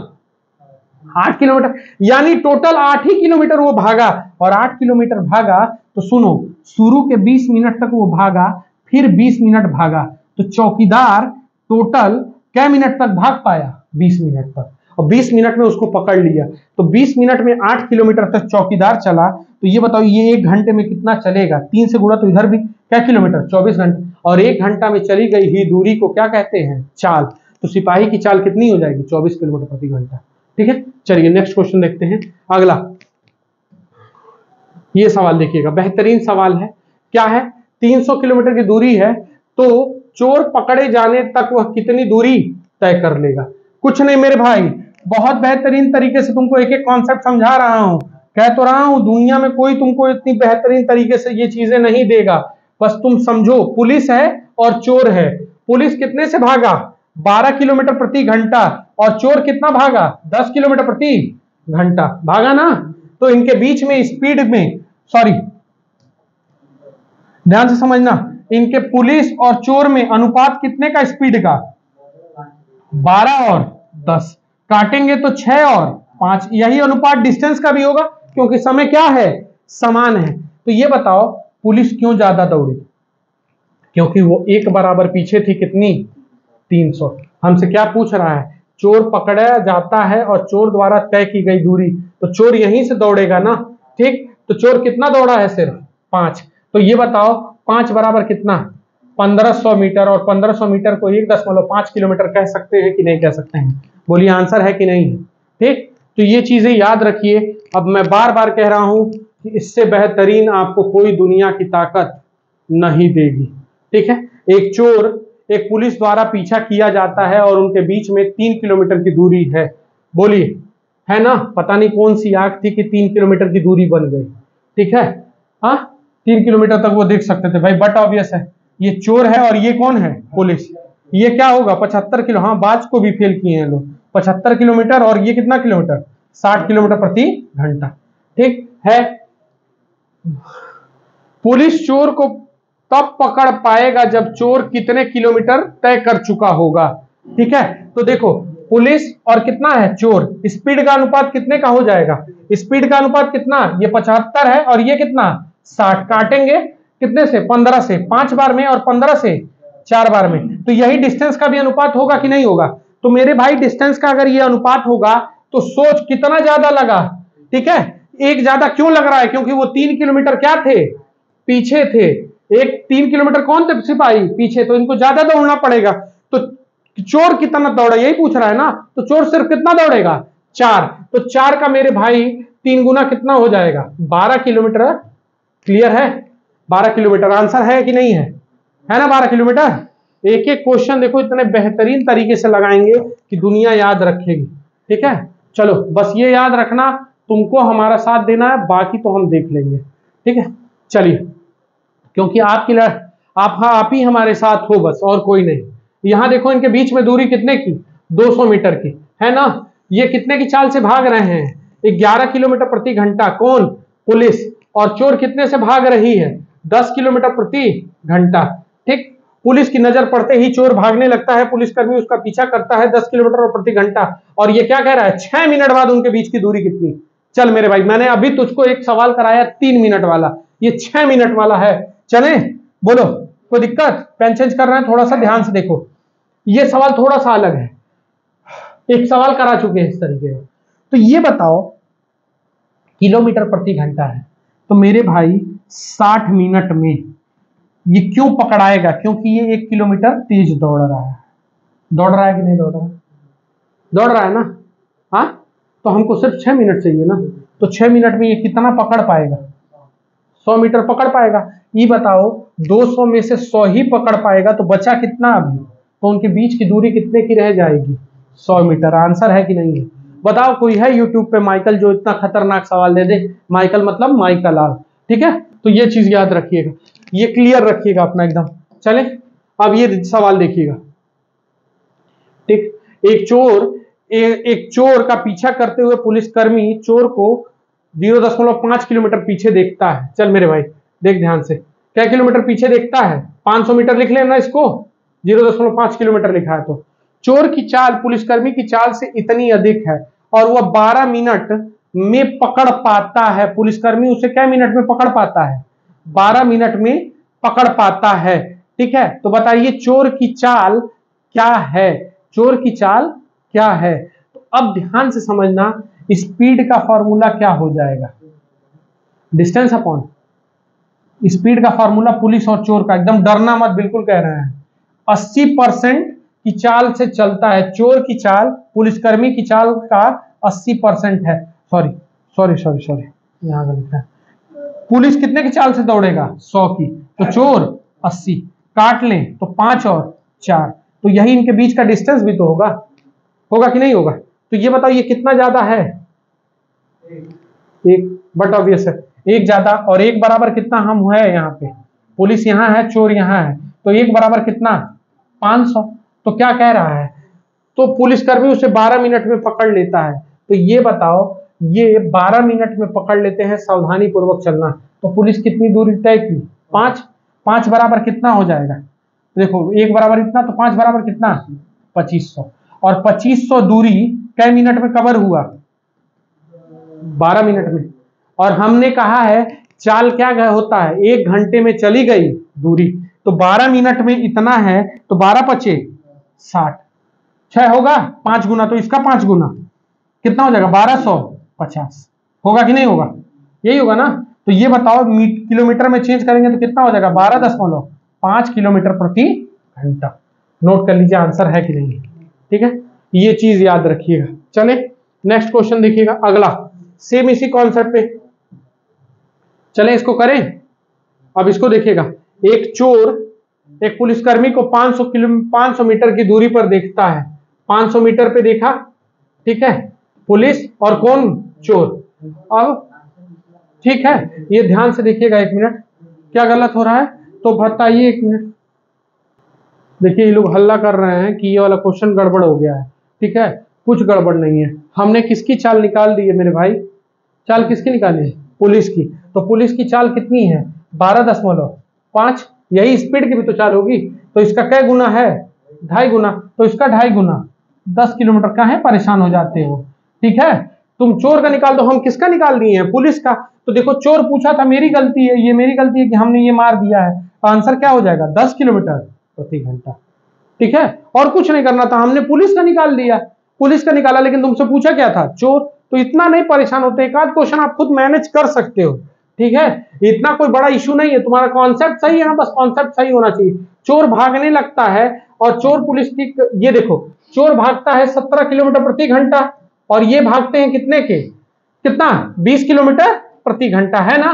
[SPEAKER 1] 8 किलोमीटर, यानी टोटल 8 ही किलोमीटर वो भागा। और 8 किलोमीटर भागा तो सुनो, शुरू के 20 मिनट तक वो भागा, फिर 20 मिनट भागा, तो चौकीदार टोटल क्या मिनट तक भाग पाया? 20 मिनट तक, और 20 मिनट में उसको पकड़ लिया। तो 20 मिनट में 8 किलोमीटर तक चौकीदार चला, तो ये बताओ ये 1 घंटे में कितना चलेगा? 3 से गुणा तो इधर भी क्या किलोमीटर? 24 घंटे। और 1 घंटा में चली गई ही दूरी को क्या कहते हैं? चाल। तो सिपाही की चाल कितनी हो जाएगी? 24 किलोमीटर प्रति घंटा। ठीक है, चलिए नेक्स्ट क्वेश्चन देखते हैं। अगला ये सवाल देखिएगा, बेहतरीन सवाल है। क्या है? 300 किलोमीटर की दूरी है, तो चोर पकड़े जाने तक वह कितनी दूरी तय कर लेगा? कुछ नहीं मेरे भाई, बहुत बेहतरीन तरीके से तुमको एक एक कॉन्सेप्ट समझा रहा हूं। कह तो रहा हूं दुनिया में कोई तुमको इतनी बेहतरीन तरीके से ये चीजें नहीं देगा। बस तुम समझो, पुलिस है और चोर है। पुलिस कितने से भागा? 12 किलोमीटर प्रति घंटा, और चोर कितना भागा? 10 किलोमीटर प्रति घंटा भागा ना। तो इनके बीच में स्पीड में, सॉरी ध्यान से समझना, इनके पुलिस और चोर में अनुपात कितने का स्पीड का? 12 और 10, काटेंगे तो 6 और 5, यही अनुपात डिस्टेंस का भी होगा, क्योंकि समय क्या है? समान है। तो ये बताओ पुलिस क्यों ज्यादा दौड़ी? क्योंकि वो एक बराबर पीछे थी, कितनी? 300। हमसे क्या पूछ रहा है? चोर पकड़ा जाता है और चोर द्वारा तय की गई दूरी, तो चोर यहीं से दौड़ेगा ना। ठीक, तो चोर कितना दौड़ा है? सिर्फ 5। तो ये बताओ 5 बराबर कितना? 1500 मीटर, और 1500 मीटर को 1.5 किलोमीटर कह सकते हैं कि नहीं कह सकते हैं? बोलिए आंसर है कि नहीं? ठीक, तो ये चीजें याद रखिए। अब मैं बार बार कह रहा हूं कि इससे बेहतरीन आपको कोई दुनिया की ताकत नहीं देगी। ठीक है, एक चोर एक पुलिस द्वारा पीछा किया जाता है और उनके बीच में 3 किलोमीटर की दूरी है, बोलिए, है ना? पता नहीं कौन सी आंख थी कि 3 किलोमीटर की दूरी बन गई, ठीक है? हाँ, 3 किलोमीटर तक वो देख सकते थे भाई, बट ऑब्वियस है ये चोर है और ये कौन है? पुलिस। ये क्या होगा? 75 किलो, हाँ बाज को भी फेल किए हैं लोग। 75 किलोमीटर और ये कितना किलोमीटर? 60 किलोमीटर प्रति घंटा, ठीक है। पुलिस चोर को तब पकड़ पाएगा जब चोर कितने किलोमीटर तय कर चुका होगा, ठीक है? तो देखो, पुलिस और कितना है? चोर। स्पीड का अनुपात कितने का हो जाएगा? स्पीड का अनुपात कितना? ये 75 है और ये कितना? 60। काटेंगे कितने से? 15 से, 5 बार में, और 15 से 4 बार में। तो यही डिस्टेंस का भी अनुपात होगा कि नहीं होगा? तो मेरे भाई डिस्टेंस का अगर ये अनुपात होगा तो सोच कितना ज्यादा लगा, ठीक है? एक ज्यादा क्यों लग रहा है? क्योंकि वो 3 किलोमीटर क्या थे? पीछे थे। एक 3 किलोमीटर कौन थे? सिपाही पीछे, तो इनको ज्यादा दौड़ना पड़ेगा। तो चोर कितना दौड़ा, यही पूछ रहा है ना? तो चोर सिर्फ कितना दौड़ेगा? 4। तो 4 का मेरे भाई 3 गुना कितना हो जाएगा? 12 किलोमीटर। क्लियर है? 12 किलोमीटर आंसर है कि नहीं है? है ना 12 किलोमीटर? एक एक क्वेश्चन देखो इतने बेहतरीन तरीके से लगाएंगे कि दुनिया याद रखेगी, ठीक है? चलो बस ये याद रखना, तुमको हमारा साथ देना है, बाकी तो हम देख लेंगे, ठीक है? चलिए, क्योंकि आप ही हमारे साथ हो बस, और कोई नहीं। यहां देखो इनके बीच में दूरी कितने की? 200 मीटर की, है ना? ये कितने की चाल से भाग रहे हैं? 11 किलोमीटर प्रति घंटा। कौन? पुलिस। और चोर कितने से भाग रही है? 10 किलोमीटर प्रति घंटा, ठीक? पुलिस की नजर पड़ते ही चोर भागने लगता है, पुलिसकर्मी उसका पीछा करता है 10 किलोमीटर प्रति घंटा। और ये क्या कह रहा है? 6 मिनट बाद उनके बीच की दूरी कितनी? चल मेरे भाई, मैंने अभी तुझको एक सवाल कराया 3 मिनट वाला, ये 6 मिनट वाला है। चले, बोलो, कोई दिक्कत? पेन चेंज कर रहे हैं, थोड़ा सा ध्यान से देखो, ये सवाल थोड़ा सा अलग है, एक सवाल करा चुके हैं इस तरीके से। तो ये बताओ, किलोमीटर प्रति घंटा है, तो मेरे भाई 60 मिनट में ये क्यों पकड़ाएगा? क्योंकि ये 1 किलोमीटर तेज दौड़ रहा है। दौड़ रहा है कि नहीं दौड़ रहा है? दौड़ रहा है ना? हाँ, तो हमको सिर्फ 6 मिनट चाहिए ना, तो 6 मिनट में ये कितना पकड़ पाएगा? 100 मीटर पकड़ पाएगा। ये बताओ, 200 में से 100 ही पकड़ पाएगा, तो बचा कितना अभी? तो उनके बीच की दूरी कितने की रह जाएगी? 100 मीटर। आंसर है कि नहीं है? बताओ, कोई है यूट्यूब पे माइकल जो इतना खतरनाक सवाल दे दे? माइकल मतलब माइकल लाल, ठीक है? तो ये चीज याद रखिएगा, ये क्लियर रखिएगा अपना एकदम। चले, अब ये सवाल देखिएगा, ठीक? एक चोर का पीछा करते हुए पुलिसकर्मी चोर को 0.5 किलोमीटर पीछे देखता है। चल मेरे भाई देख ध्यान से, क्या किलोमीटर पीछे देखता है? 500 मीटर लिख लेना इसको, 0.5 किलोमीटर लिखा है। तो चोर की चाल पुलिसकर्मी की चाल से इतनी अधिक है और वह 12 मिनट में पकड़ पाता है। पुलिसकर्मी उसे क्या मिनट में पकड़ पाता है? 12 मिनट में पकड़ पाता है, ठीक है? तो बताइए चोर की चाल क्या है? चोर की चाल क्या है? तो अब ध्यान से समझना, स्पीड का फॉर्मूला क्या हो जाएगा? डिस्टेंस अपॉन स्पीड का फॉर्मूला पुलिस और चोर का, एकदम डरना मत, बिल्कुल कह रहे हैं। 80% की चाल से चलता है चोर की चाल, पुलिसकर्मी की चाल का 80% है। सॉरी यहां का लिखा है। पुलिस कितने की चाल से दौड़ेगा? 100 की। तो चोर 80, काट लें तो 5 और 4, तो यही इनके बीच का डिस्टेंस भी तो होगा, होगा कि नहीं होगा? तो ये बताओ, ये कितना ज्यादा है? एक, बट ऑब्वियस है एक ज्यादा, और एक बराबर कितना हम है यहाँ पे? पुलिस यहाँ है, चोर यहाँ है, तो एक बराबर कितना? 500। तो क्या कह रहा है? तो पुलिसकर्मी उसे 12 मिनट में पकड़ लेता है। तो ये बताओ, ये 12 मिनट में पकड़ लेते हैं, सावधानी पूर्वक चलना। तो पुलिस कितनी दूरी तय की? 5 बराबर कितना हो जाएगा? देखो, एक बराबर इतना, तो 5 बराबर कितना? 2500। और 2500 दूरी कै मिनट में कवर हुआ? 12 मिनट में। और हमने कहा है चाल क्या होता है? 1 घंटे में चली गई दूरी, तो 12 मिनट में इतना है, तो 12 पचे 60, 6 होगा 5 गुना, तो इसका 5 गुना कितना हो जाएगा? 1250 होगा कि नहीं होगा? यही होगा ना? तो ये बताओ, किलोमीटर में चेंज करेंगे तो कितना हो जाएगा? 12.5 किलोमीटर प्रति घंटा। नोट कर लीजिए, आंसर है कि नहीं, ठीक है? ये चीज याद रखिएगा। चले नेक्स्ट क्वेश्चन देखिएगा, अगला सेम इसी कॉन्सेप्ट पे। चले इसको करें। अब इसको देखिएगा, एक चोर एक पुलिसकर्मी को 500 मीटर की दूरी पर देखता है, 500 मीटर पे देखा, ठीक है, पुलिस और कौन, चोर। अब ठीक है, ये ध्यान से देखिएगा, 1 मिनट, क्या गलत हो रहा है तो बताइए, 1 मिनट। देखिए ये लोग हल्ला कर रहे हैं कि ये वाला क्वेश्चन गड़बड़ हो गया है, ठीक है, कुछ गड़बड़ नहीं है। हमने किसकी चाल निकाल दी है मेरे भाई, चाल किसकी निकाली है, पुलिस की। तो पुलिस की चाल कितनी है, 12.5, यही स्पीड की भी तो चाल होगी, तो इसका क्या गुना है, 2.5 गुना, तो इसका 2.5 गुना, 10 किलोमीटर का है, परेशान हो जाते हो, ठीक है। तुम चोर का निकाल दो, हम किसका निकाल दिए हैं, पुलिस का। तो देखो चोर पूछा था, मेरी गलती है, ये मेरी गलती है कि हमने ये मार दिया है, तो आंसर क्या हो जाएगा, 10 किलोमीटर प्रति घंटा, ठीक है। और कुछ नहीं करना था, हमने पुलिस का निकाल दिया, पुलिस का निकाला, लेकिन तुमसे पूछा क्या था, चोर। तो इतना नहीं परेशान होते, एक आध क्वेश्चन आप खुद मैनेज कर सकते हो, ठीक है, इतना कोई बड़ा इशू नहीं है, तुम्हारा कॉन्सेप्ट सही है ना, बस कॉन्सेप्ट सही होना चाहिए। चोर भागने लगता है और चोर पुलिस की, ये देखो चोर भागता है 17 किलोमीटर प्रति घंटा और ये भागते हैं कितने के, कितना, 20 किलोमीटर प्रति घंटा, है ना,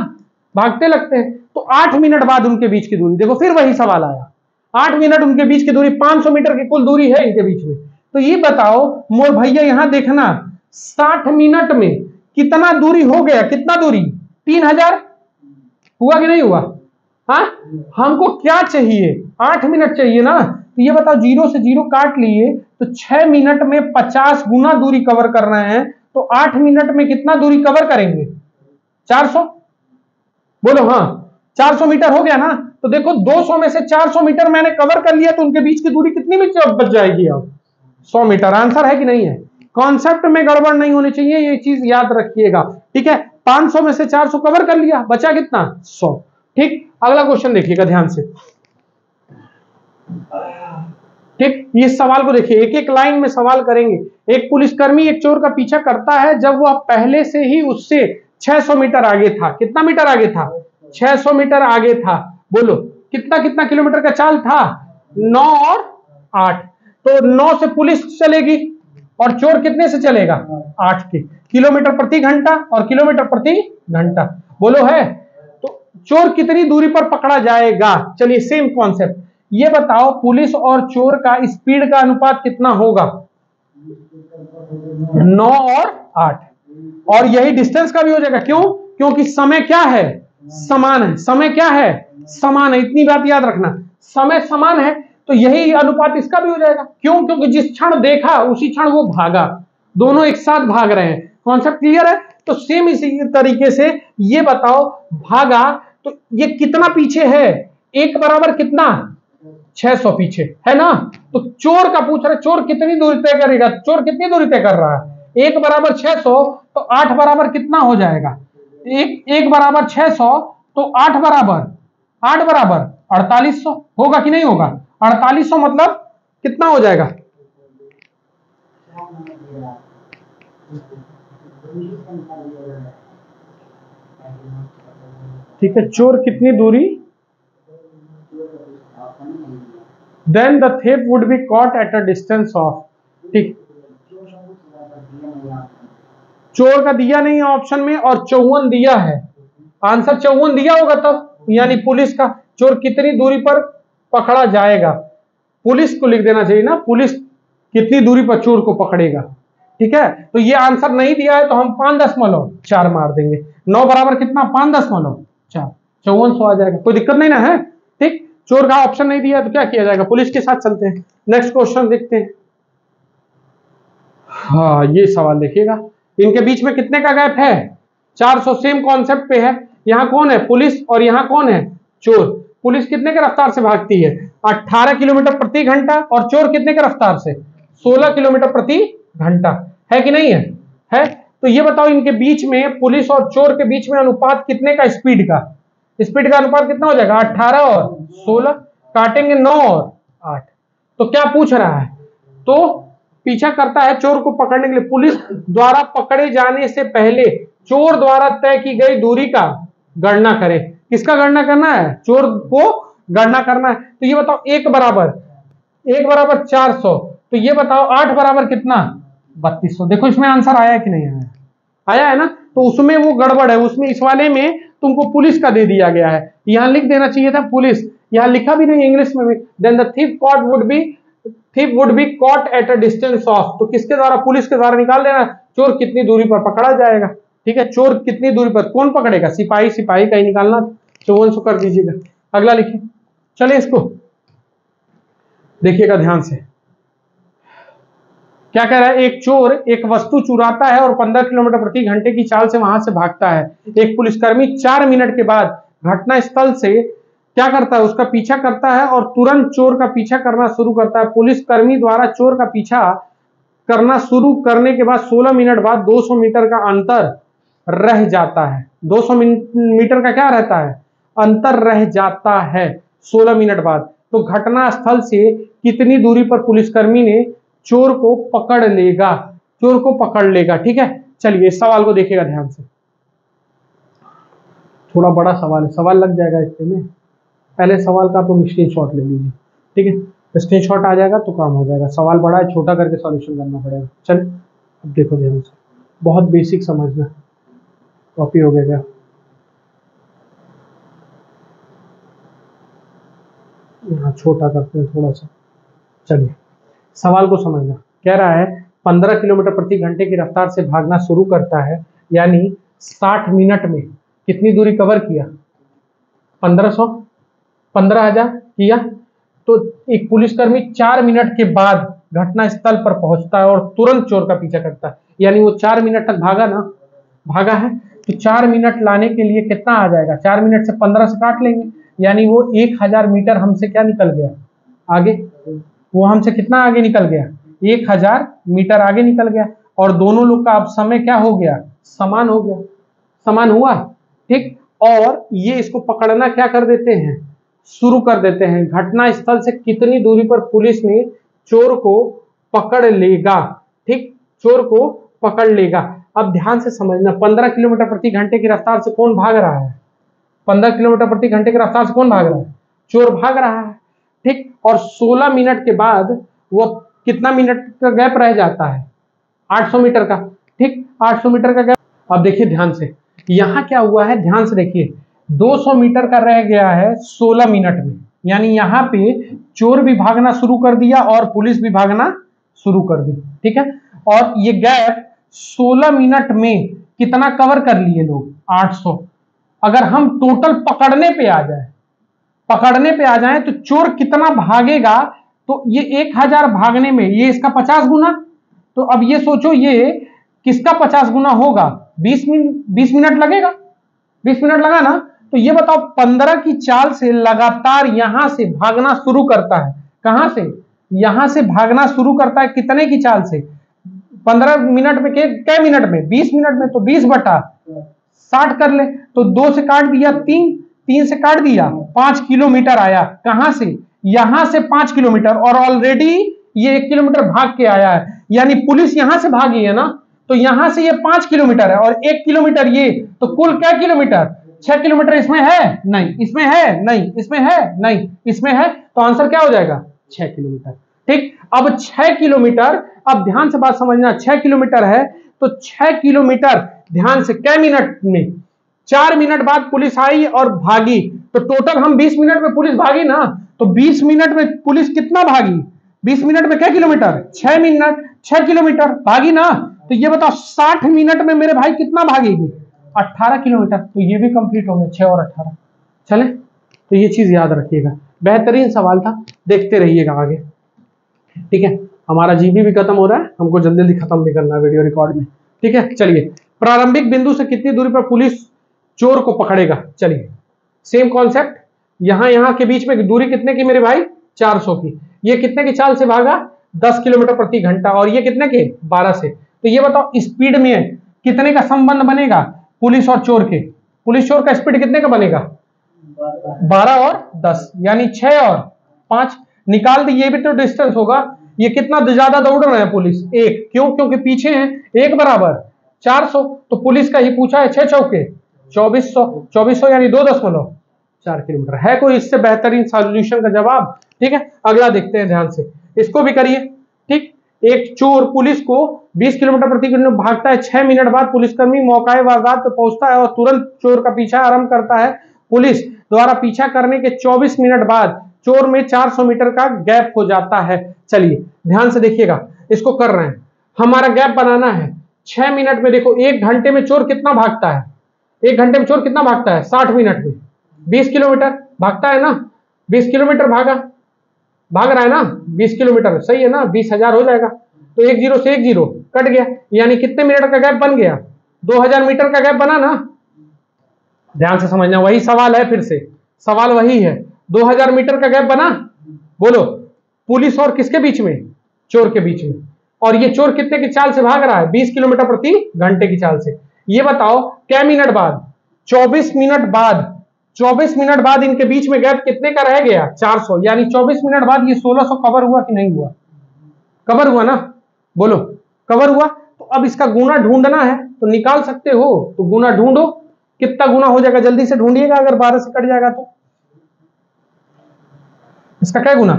[SPEAKER 1] भागते लगते हैं। तो 8 मिनट बाद उनके बीच की दूरी, देखो फिर वही सवाल आया, 8 मिनट उनके बीच की दूरी, 500 मीटर की कुल दूरी है इनके बीच में। तो ये बताओ मोर भैया, यहां देखना 60 मिनट में कितना दूरी हो गया, कितना दूरी, 3000 हुआ कि नहीं हुआ। हाँ, हमको क्या चाहिए, 8 मिनट चाहिए ना। तो ये बताओ 0 से 0 काट लिए तो 6 मिनट में 50 गुना दूरी कवर कर रहे हैं, तो 8 मिनट में कितना दूरी कवर करेंगे, 400, बोलो हाँ, 400 मीटर हो गया ना। तो देखो 200 में से 400 मीटर मैंने कवर कर लिया, तो उनके बीच की दूरी कितनी में बच जाएगी, अब 100 मीटर। आंसर है कि नहीं है, कॉन्सेप्ट में गड़बड़ नहीं होनी चाहिए, ये चीज याद रखिएगा, ठीक है। 500 में से 400 कवर कर लिया, बचा कितना, 100, ठीक। अगला क्वेश्चन देखिएगा ध्यान से, ठीक, ये सवाल को देखिए, एक एक लाइन में सवाल करेंगे। एक पुलिसकर्मी एक चोर का पीछा करता है जब वह पहले से ही उससे 600 मीटर आगे था। कितना मीटर आगे था, 600 मीटर आगे था। बोलो कितना कितना किलोमीटर का चाल था, 9 और 8। तो 9 से पुलिस चलेगी और चोर कितने से चलेगा, 8 के, किलोमीटर प्रति घंटा और किलोमीटर प्रति घंटा, बोलो है। तो चोर कितनी दूरी पर पकड़ा जाएगा, चलिए सेम कॉन्सेप्ट, ये बताओ पुलिस और चोर का स्पीड का अनुपात कितना होगा, 9 और 8, और यही डिस्टेंस का भी हो जाएगा, क्यों, क्योंकि समय क्या है, समान है, समय क्या है, समान है, इतनी बात याद रखना, समय समान है, तो यही अनुपात इसका भी हो जाएगा। क्यों, क्योंकि जिस क्षण देखा उसी क्षण वो भागा, दोनों एक साथ भाग रहे हैं। कॉन्सेप्ट क्लियर है। तो सेम इसी तरीके से ये बताओ, भागा तो ये कितना पीछे है, एक बराबर कितना, 600 पीछे है ना। तो चोर का पूछ रहे, चोर कितनी दूरी तय करेगा, चोर कितनी दूरी तय कर रहा है, 1 बराबर 600, तो 8 बराबर कितना हो जाएगा, एक बराबर 600, तो 8 बराबर 4800 होगा कि नहीं होगा। 4800 मतलब कितना हो जाएगा, ठीक है। चोर कितनी दूरी, then the thief would be caught at a distance of, ठीक, चोर का दिया नहीं है ऑप्शन में और 54 दिया है, आंसर 54 दिया होगा तब, यानी पुलिस का, चोर कितनी दूरी पर पकड़ा जाएगा, पुलिस को लिख देना चाहिए ना, पुलिस कितनी दूरी पर चोर को पकड़ेगा, ठीक है। तो ये आंसर नहीं दिया है तो हम 5.4 मार देंगे, 9 बराबर कितना, 5.4, 5400 आ जाएगा, कोई दिक्कत नहीं ना है, ठीक। चोर का ऑप्शन नहीं दिया तो क्या किया जाएगा, पुलिस के साथ चलते हैं। नेक्स्ट क्वेश्चन देखते हैं। हाँ, ये सवाल देखिएगा, इनके बीच में कितने का गैप है, 400, सेम कॉन्सेप्ट पे है। यहाँ कौन है, पुलिस, और यहाँ कौन है, चोर। पुलिस कितने के रफ्तार से भागती है, 18 किलोमीटर प्रति घंटा, और चोर कितने के रफ्तार से, 16 किलोमीटर प्रति घंटा, है कि नहीं है, है। तो ये बताओ इनके बीच में, पुलिस और चोर के बीच में अनुपात कितने का, स्पीड का, स्पीड का अनुपात कितना हो जाएगा, 18 और 16, काटेंगे 9 और 8। तो क्या पूछ रहा है, तो पीछा करता है चोर को पकड़ने के लिए, पुलिस द्वारा पकड़े जाने से पहले चोर द्वारा तय की गई दूरी का गणना करें। किसका गणना करना है, चोर को गणना करना है। तो ये बताओ 1 बराबर 400, तो ये बताओ 8 बराबर कितना, 3200। देखो इसमें आंसर आया है कि नहीं आया, आया है ना। तो उसमें वो गड़बड़ है, उसमें इस वाले में तुमको पुलिस का दे दिया गया है, यहां लिख देना चाहिए था पुलिस, यहाँ लिखा भी नहीं इंग्लिश में भी। Then the thief would be caught at a distance of, तो किसके द्वारा, पुलिस के द्वारा निकाल लेना चोर कितनी दूरी पर पकड़ा जाएगा। ठीक है, चोर कितनी दूरी पर, कौन पकड़ेगा, सिपाही का ही निकालना। 5400 कर दीजिएगा। अगला लिखिए, चले इसको देखिएगा ध्यान से, क्या कह रहा है। एक चोर एक वस्तु चुराता है और 15 किलोमीटर प्रति घंटे की चाल से वहां से भागता है। एक पुलिसकर्मी 4 मिनट के बाद घटना स्थल से क्या करता है, उसका पीछा करता है और तुरंत चोर का पीछा करना शुरू करता है। पुलिसकर्मी द्वारा चोर का पीछा करना शुरू करने के बाद 16 मिनट बाद 200 मीटर का अंतर रह जाता है। 200 मीटर का क्या रहता है, अंतर रह जाता है 16 मिनट बाद। तो घटना स्थल से कितनी दूरी पर पुलिसकर्मी ने चोर को पकड़ लेगा। ठीक है, चलिए इस सवाल को देखिएगा ध्यान से। थोड़ा बड़ा सवाल है, सवाल लग जाएगा इससे में। पहले सवाल का आप स्क्रीनशॉट ले लीजिए। ठीक है, स्क्रीनशॉट आ जाएगा तो काम हो जाएगा। सवाल बड़ा है, छोटा करके सॉल्यूशन करना पड़ेगा। चलिए अब देखो ध्यान से, बहुत बेसिक समझना। कॉपी हो गया क्या, यहाँ छोटा करते हैं थोड़ा सा। चलिए सवाल को समझना। कह रहा है 15 किलोमीटर प्रति घंटे की रफ्तार से भागना शुरू करता है, यानी 60 मिनट में कितनी दूरी कवर किया, 15,000 किया। तो एक पुलिसकर्मी 4 मिनट के बाद घटना स्थल पर पहुंचता है और तुरंत चोर का पीछा करता है, यानी वो 4 मिनट तक भागा है। तो 4 मिनट लाने के लिए कितना आ जाएगा, 4 मिनट से 15 से काट लेंगे, यानी वो 1000 मीटर हमसे क्या निकल गया आगे, वो हमसे कितना आगे निकल गया, 1000 मीटर आगे निकल गया। और दोनों लोग का अब समय क्या हो गया, समान हो गया, समान हुआ। ठीक, और ये इसको पकड़ना क्या कर देते हैं, शुरू कर देते हैं। घटना स्थल से कितनी दूरी पर पुलिस ने चोर को पकड़ लेगा। ठीक, चोर को पकड़ लेगा। अब ध्यान से समझना, 15 किलोमीटर प्रति घंटे की रफ्तार से कौन भाग रहा है, 15 किलोमीटर प्रति घंटे की रफ्तार से कौन भाग रहा है, चोर भाग रहा है। ठीक, और 16 मिनट के बाद वो कितना मिनट का गैप रह जाता है, 800 मीटर का। ठीक, 800 मीटर का गैप। अब देखिए ध्यान से, यहां क्या हुआ है, ध्यान से देखिए, 200 मीटर का रह गया है 16 मिनट में, यानी यहां पे चोर भी भागना शुरू कर दिया और पुलिस भी भागना शुरू कर दी। ठीक है, और ये गैप 16 मिनट में कितना कवर कर लिए लोग, 800। अगर हम टोटल पकड़ने पे आ जाए तो चोर कितना भागेगा, तो ये 1000 भागने में ये इसका 50 गुना। तो अब ये सोचो, ये किसका 50 गुना होगा, 20 मिनट लगेगा, 20 मिनट लगा ना। तो ये बताओ 15 की चाल से लगातार यहां से भागना शुरू करता है, कहां से, यहां से भागना शुरू करता है, कितने की चाल से, 15 मिनट में, कै मिनट में, 20 मिनट में, तो 20/60 कर ले। तो 2 से काट दिया 3 से काट दिया 5 किलोमीटर आया, कहां से, यहां से 5 किलोमीटर, और ऑलरेडी ये 1 किलोमीटर भाग के आया है, यानी पुलिस यहां से भागी है ना, तो यहां से ये 5 किलोमीटर है और 1 किलोमीटर ये, तो कुल क्या किलोमीटर, 6 किलोमीटर। इसमें है नहीं, इसमें है नहीं, इसमें है नहीं, इसमें है, तो आंसर क्या हो जाएगा, 6 किलोमीटर। ठीक, अब 6 किलोमीटर, अब ध्यान से बात समझना, 6 किलोमीटर है तो 6 किलोमीटर ध्यान से कै मिनट में, 4 मिनट बाद पुलिस आई और भागी, तो टोटल हम 20 मिनट में पुलिस भागी ना, तो 20 मिनट में पुलिस कितना भागी, 20 मिनट में क्या किलोमीटर, 6 किलोमीटर भागी ना। तो ये बताओ 60 मिनट में मेरे भाई कितना भागेगी, 18 किलोमीटर। तो ये भी कंप्लीट हो गया, 6 और 18। चले, तो ये चीज याद रखिएगा, बेहतरीन सवाल था, देखते रहिएगा आगे। ठीक है, हमारा जीबी भी खत्म हो रहा है, हमको जल्दी जल्दी खत्म भी करना है वीडियो रिकॉर्ड में। ठीक है, चलिए, प्रारंभिक बिंदु से कितनी दूरी पर पुलिस चोर को पकड़ेगा। चलिए सेम कॉन्सेप्ट, यहां के बीच में दूरी कितने की मेरे भाई, 400 की। ये कितने की चाल से भागा, 10 किलोमीटर प्रति घंटा, और ये कितने के, 12 से। तो ये बताओ स्पीड में कितने का संबंध बनेगा, पुलिस और चोर के, पुलिस चोर का स्पीड कितने का बनेगा, 12 और 10, यानी 6 और 5 निकाल दी। ये भी तो डिस्टेंस होगा, ये कितना ज्यादा दौड़ रहे हैं पुलिस, 1, क्यों, क्योंकि पीछे हैं, 1 बराबर 400, तो पुलिस का ही पूछा है, 6 चौके 2400 यानी 2.4 किलोमीटर। है कोई इससे बेहतरीन सॉल्यूशन का जवाब। ठीक है, अगला देखते हैं ध्यान से, इसको भी करिए। ठीक, एक चोर पुलिस को 20 किलोमीटर प्रति घंटे भागता है, 6 मिनट बाद पुलिसकर्मी मौके वारदात पर पहुंचता है और तुरंत चोर का पीछा आरंभ करता है। पुलिस द्वारा पीछा करने के 24 मिनट बाद चोर में 400 मीटर का गैप हो जाता है। चलिए ध्यान से देखिएगा, इसको कर रहे हैं, हमारा गैप बनाना है 6 मिनट में। देखो 1 घंटे में चोर कितना भागता है, 1 घंटे में चोर कितना भागता है, 60 मिनट में 20 किलोमीटर भागता है ना, 20 किलोमीटर भाग रहा है ना, 20 किलोमीटर सही है ना, 20,000 हो जाएगा। तो 1 0 से 1 0 कट गया, यानी कितने मिनट का गैप बन गया, 2000 मीटर का गैप बना ना। ध्यान से समझना, वही सवाल है, फिर से सवाल वही है, 2000 मीटर का गैप बना। बोलो पुलिस और किसके बीच में, चोर के बीच में। और ये चोर कितने की चाल से भाग रहा है, 20 किलोमीटर प्रति घंटे की चाल से। ये बताओ क्या मिनट बाद, 24 मिनट बाद, 24 मिनट बाद इनके बीच में गैप कितने का रह गया, 400। यानी 24 मिनट बाद ये 1600 कवर हुआ कि नहीं हुआ, कवर हुआ ना, बोलो कवर हुआ। तो अब इसका गुना ढूंढना है, तो निकाल सकते हो, तो गुना ढूंढो, कितना गुना हो जाएगा जल्दी से ढूंढिएगा, अगर 12 से कट जाएगा तो इसका क्या गुना,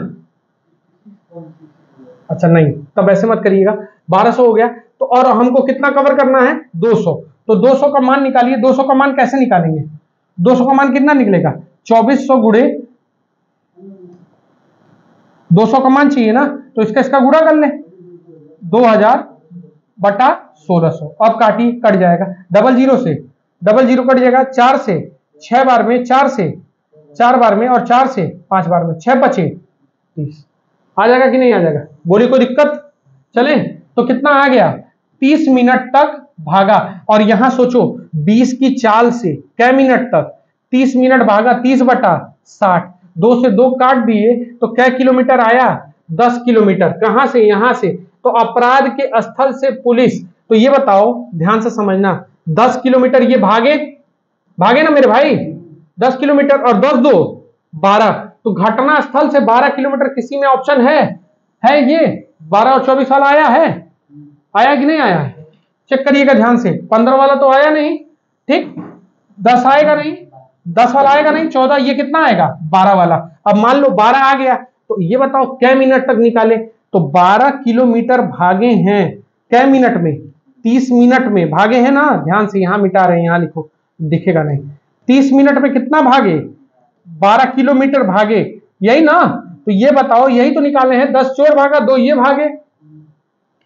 [SPEAKER 1] अच्छा नहीं, तब ऐसे मत करिएगा, 1200 हो गया तो, और हमको कितना कवर करना है, 200। तो 200 का मान निकालिए, 200 का मान कैसे निकालेंगे, 200 का मान कितना निकलेगा, 2400 गुणे 200 का मान चाहिए ना, तो इसका गुणा कर ले, 2000 बटा 1600। अब काटिए, कट जाएगा, डबल जीरो से डबल जीरो कट जाएगा, 4 से 6 बार में, 4 से 4 बार में, और 4 से 5 बार में, 6 5 30 आ जाएगा कि नहीं आ जाएगा, बोली कोई दिक्कत। चले तो कितना आ गया, 30 मिनट तक भागा। और यहां सोचो 20 की चाल से कै मिनट तक, 30 मिनट भागा, 30 बटा 60, 2 से 2 काट दिए तो कै किलोमीटर आया, 10 किलोमीटर। कहां से, यहां से, तो अपराध के स्थल से पुलिस। तो ये बताओ ध्यान से समझना, 10 किलोमीटर ये भागे ना मेरे भाई, 10 किलोमीटर, और 10 2 12, तो घटना स्थल से 12 किलोमीटर किसी में ऑप्शन है ये 12 और 24 वाला आया कि नहीं आया है, चेक करिएगा ध्यान से। 15 वाला तो आया नहीं, ठीक, 10 आएगा नहीं, 10 वाला आएगा नहीं, 14, ये कितना आएगा, 12 वाला। अब मान लो 12 आ गया, तो ये बताओ कै मिनट तक निकाले, तो 12 किलोमीटर भागे हैं कै मिनट में, 30 मिनट में भागे हैं ना। ध्यान से यहां मिटा रहे हैं, यहां लिखो, दिखेगा नहीं, 30 मिनट में कितना भागे, 12 किलोमीटर भागे, यही ना। तो ये बताओ, यही तो निकाले हैं, 10 चोर भागा, 2 ये भागे,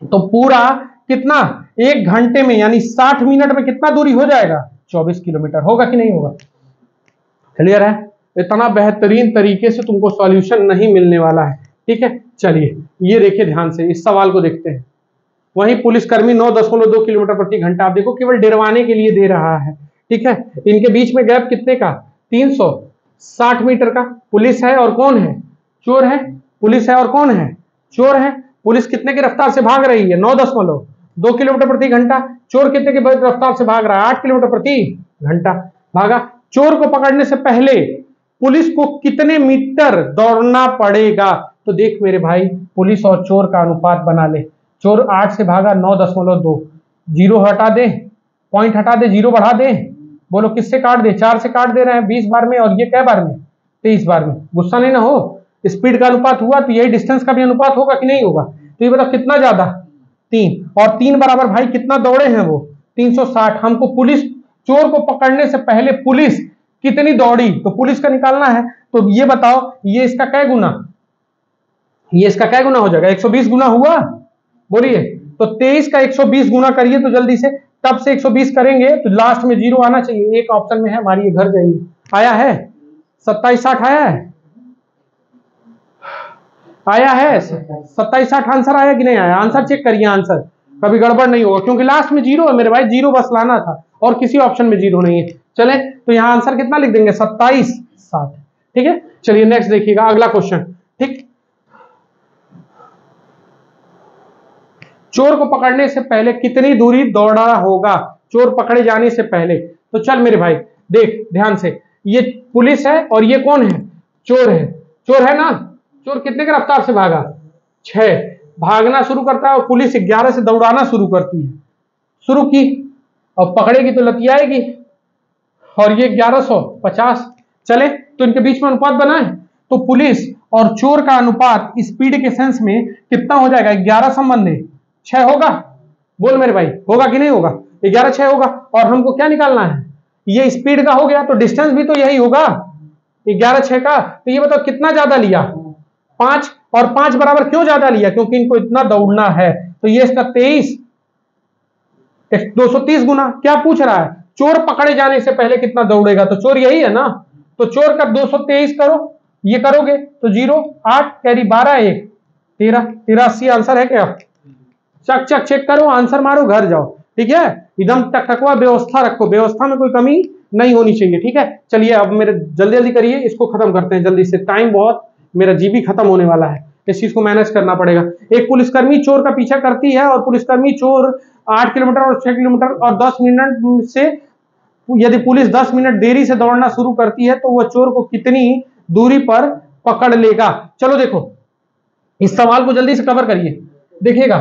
[SPEAKER 1] तो पूरा कितना, 1 घंटे में, यानी 60 मिनट में कितना दूरी हो जाएगा, 24 किलोमीटर। होगा कि नहीं होगा, क्लियर है। इतना बेहतरीन तरीके से तुमको सॉल्यूशन नहीं मिलने वाला है, ठीक है। चलिए ये देखिए ध्यान से, इस सवाल को देखते हैं। वहीं पुलिसकर्मी 9.2 किलोमीटर प्रति घंटा, आप देखो केवल डरवाने के लिए दे रहा है, ठीक है। इनके बीच में गैप कितने का, 360 मीटर का। पुलिस है और कौन है, चोर है, पुलिस है और कौन है, चोर है। पुलिस कितने की रफ्तार से भाग रही है, 9.2 किलोमीटर प्रति घंटा। चोर कितने की रफ्तार से भाग रहा है, 8 किलोमीटर प्रति घंटा भागा। चोर को पकड़ने से पहले पुलिस को कितने मीटर दौड़ना पड़ेगा। तो देख मेरे भाई, पुलिस और चोर का अनुपात बना ले। चोर 8 से भागा 9.2, जीरो हटा दे, पॉइंट हटा दे, जीरो बढ़ा दे, बोलो किससे काट दे, 4 से काट दे रहे हैं 20 बार में, और ये कै बार में, 23 बार में। गुस्सा नहीं ना हो, स्पीड का अनुपात हुआ तो यही डिस्टेंस का भी अनुपात होगा कि नहीं होगा। तो ये बताओ कितना ज्यादा, 3, और 3 बराबर भाई कितना दौड़े हैं वो, 360। हमको पुलिस, चोर को पकड़ने से पहले पुलिस कितनी दौड़ी, तो पुलिस का निकालना है। तो ये बताओ, ये इसका कै गुना, ये इसका कै गुना हो जाएगा, 120 गुना हुआ, बोलिए। तो 23 का 120 गुना करिए तो जल्दी से, तब से 120 करेंगे तो लास्ट में 0 आना चाहिए। एक ऑप्शन में है हमारी, घर जाइए, आया है 2760, आया है 2760 आंसर आया कि नहीं आया, आंसर चेक करिए, आंसर कभी गड़बड़ नहीं होगा, क्योंकि लास्ट में 0 है मेरे भाई, 0 बस लाना था, और किसी ऑप्शन में 0 नहीं है। चले तो यहाँ आंसर कितना लिख देंगे, 2760, ठीक है। चलिए नेक्स्ट देखिएगा, अगला क्वेश्चन, ठीक। चोर को पकड़ने से पहले कितनी दूरी दौड़ा होगा, चोर पकड़े जाने से पहले। तो चल मेरे भाई देख ध्यान से, ये पुलिस है और ये कौन है, चोर है, चोर है ना। चोर कितने की रफ्तार से भागा, 6, भागना शुरू करता है, और पुलिस 11 से दौड़ाना शुरू करती है, शुरू की, और पकड़ेगी तो लतियाएगी, और ये 1150। चले तो इनके बीच में अनुपात बना है, तो पुलिस और चोर का अनुपात स्पीड के सेंस में कितना हो जाएगा, 11 संबंधी 6 होगा। बोल मेरे भाई, होगा कि नहीं होगा, 11 6 होगा। और हमको क्या निकालना है, ये स्पीड का हो गया, तो डिस्टेंस भी तो यही होगा 11/6 का। तो ये बताओ कितना ज्यादा लिया, 5, और 5 बराबर क्यों ज्यादा लिया, क्योंकि इनको इतना दौड़ना है। तो ये इसका 23, 230 गुना। क्या पूछ रहा है, चोर पकड़े जाने से पहले कितना दौड़ेगा, तो चोर यही है ना, तो चोर का 223 करो, ये करोगे तो 0, 8 कैरी 12, 1 13, 83 आंसर है क्या। चक चक चेक करो, आंसर मारो, घर जाओ। ठीक है, एकदम टकटकवा व्यवस्था रखो, व्यवस्था में कोई कमी नहीं होनी चाहिए। ठीक है, चलिए अब मेरे जल्दी जल्दी करिए, इसको खत्म करते हैं जल्दी से, टाइम बहुत, मेरा जीबी खत्म होने वाला है, इस चीज को मैनेज करना पड़ेगा। एक पुलिसकर्मी चोर का पीछा करती है और पुलिसकर्मी चोर 8 किलोमीटर और 6 किलोमीटर और 10 मिनट से, यदि पुलिस 10 मिनट देरी से दौड़ना शुरू करती है तो वह चोर को कितनी दूरी पर पकड़ लेगा। चलो देखो, इस सवाल को जल्दी से कवर करिए। देखिएगा,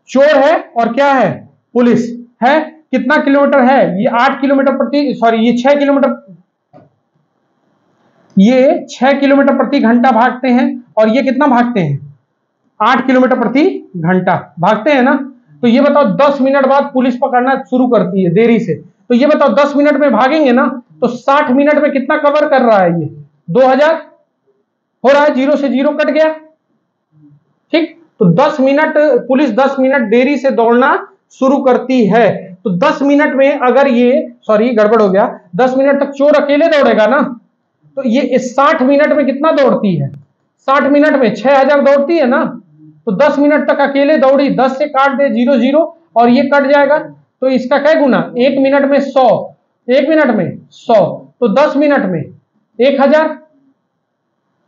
[SPEAKER 1] चोर है और क्या है, पुलिस है, कितना किलोमीटर है, ये 8 किलोमीटर प्रति, सॉरी ये 6 किलोमीटर, ये 6 किलोमीटर प्रति घंटा भागते हैं और ये कितना भागते हैं, 8 किलोमीटर प्रति घंटा भागते हैं ना। तो ये बताओ 10 मिनट बाद पुलिस पकड़ना शुरू करती है देरी से, तो ये बताओ 10 मिनट में भागेंगे ना, तो 60 मिनट में कितना कवर कर रहा है, ये 2000 हो रहा है, 0 से 0 कट गया। ठीक, तो 10 मिनट, पुलिस 10 मिनट देरी से दौड़ना शुरू करती है, तो 10 मिनट में अगर ये, सॉरी गड़बड़ हो गया, 10 मिनट तक चोर अकेले दौड़ेगा ना, तो ये 60 मिनट में कितना दौड़ती है, 60 मिनट में 6000 दौड़ती है ना, तो 10 मिनट तक अकेले दौड़ी, 10 से काट दे 0 0 और ये कट जाएगा, तो इसका क्या गुना, 1 मिनट में 100, 1 मिनट में 100, तो 10 मिनट में 1000,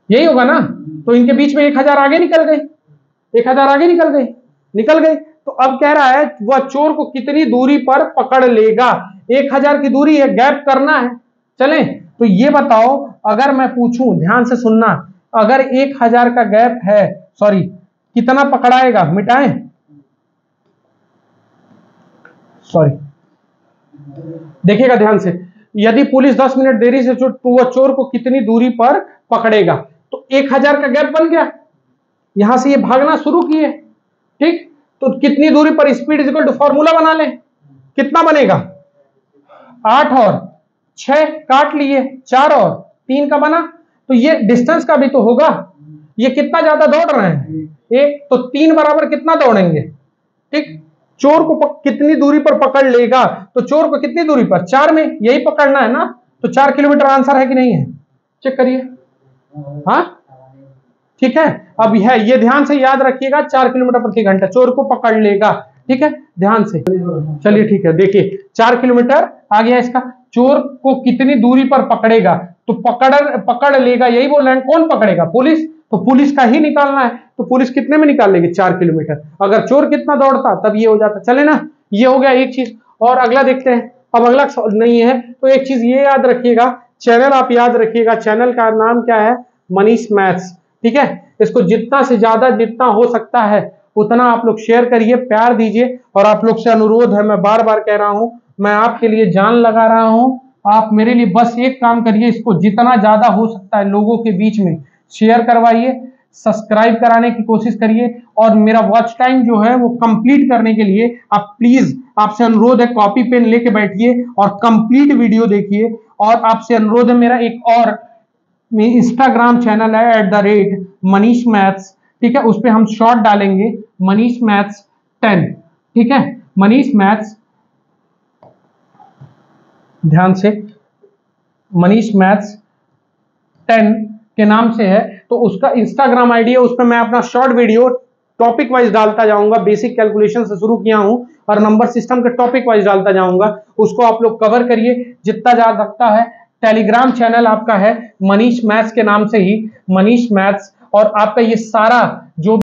[SPEAKER 1] यही होगा ना। तो इनके बीच में 1000 आगे निकल गए, 1000 आगे निकल गए। तो अब कह रहा है वह चोर को कितनी दूरी पर पकड़ लेगा, 1000 की दूरी है, गैप करना है। चलें, तो ये बताओ, अगर मैं पूछूं, ध्यान से सुनना, अगर 1000 का गैप है, सॉरी कितना पकड़ाएगा, मिटाएं, सॉरी देखिएगा ध्यान से, यदि पुलिस 10 मिनट देरी से तो वह चोर को कितनी दूरी पर पकड़ेगा, तो 1000 का गैप बन गया, यहां से ये भागना शुरू किए। ठीक, तो कितनी दूरी पर, स्पीड इक्वल टू फॉर्मूला बना लें, कितना बनेगा, 8 और 6 काट लिए, 4 और 3 का बना, तो ये डिस्टेंस का भी तो होगा, ये कितना ज्यादा दौड़ रहे हैं, 1, तो 3 बराबर कितना दौड़ेंगे। ठीक, चोर को कितनी दूरी पर पकड़ लेगा, तो चोर को कितनी दूरी पर, 4 में, यही पकड़ना है ना, तो 4 किलोमीटर आंसर है कि नहीं है, चेक करिए। हाँ ठीक है, अब ये ध्यान से याद रखिएगा, 4 किलोमीटर प्रति घंटा चोर को पकड़ लेगा। ठीक है, ध्यान से चलिए, ठीक है, देखिए 4 किलोमीटर आ गया इसका, चोर को कितनी दूरी पर पकड़ेगा, तो पकड़ लेगा, यही बोल रहे हैं, कौन पकड़ेगा, पुलिस, तो पुलिस का ही निकालना है, तो पुलिस कितने में निकाल लेगी, 4 किलोमीटर, अगर चोर कितना दौड़ता तब ये हो जाता। चले ना, ये हो गया एक चीज, और अगला देखते हैं। अब अगला नहीं है तो एक चीज ये याद रखिएगा, चैनल आप याद रखिएगा, चैनल का नाम क्या है, मनीष मैथ्स। ठीक है, इसको जितना से ज्यादा जितना हो सकता है उतना आप लोग शेयर करिए, प्यार दीजिए, और आप लोग से अनुरोध है, मैं बार बार कह रहा हूं, मैं आपके लिए जान लगा रहा हूं, आप मेरे लिए बस एक काम करिए, इसको जितना ज्यादा हो सकता है लोगों के बीच में शेयर करवाइए, सब्सक्राइब कराने की कोशिश करिए, और मेरा वॉच टाइम जो है वो कंप्लीट करने के लिए आप प्लीज, आपसे अनुरोध है, कॉपी पेन लेके बैठिए और कंप्लीट वीडियो देखिए। और आपसे अनुरोध है मेरा, एक और इंस्टाग्राम चैनल है @मनीष मैथ्स, ठीक है, उस पर हम शॉर्ट डालेंगे, मनीष मैथ्स 10, ठीक है, मनीष मैथ्स, ध्यान से, मनीष मैथ्स 10 के नाम से है, तो उसका इंस्टाग्राम आईडी है, उस पर मैं अपना शॉर्ट वीडियो टॉपिक वाइज डालता जाऊंगा, बेसिक कैलकुलेशन से शुरू किया हूं और नंबर सिस्टम के टॉपिक वाइज डालता जाऊंगा, उसको आप लोग कवर करिए जितना जा सकता है। टेलीग्राम चैनल आपका है मनीष मैथ्स के नाम से ही, मनीष मैथ्स, और आपका ये सारा जो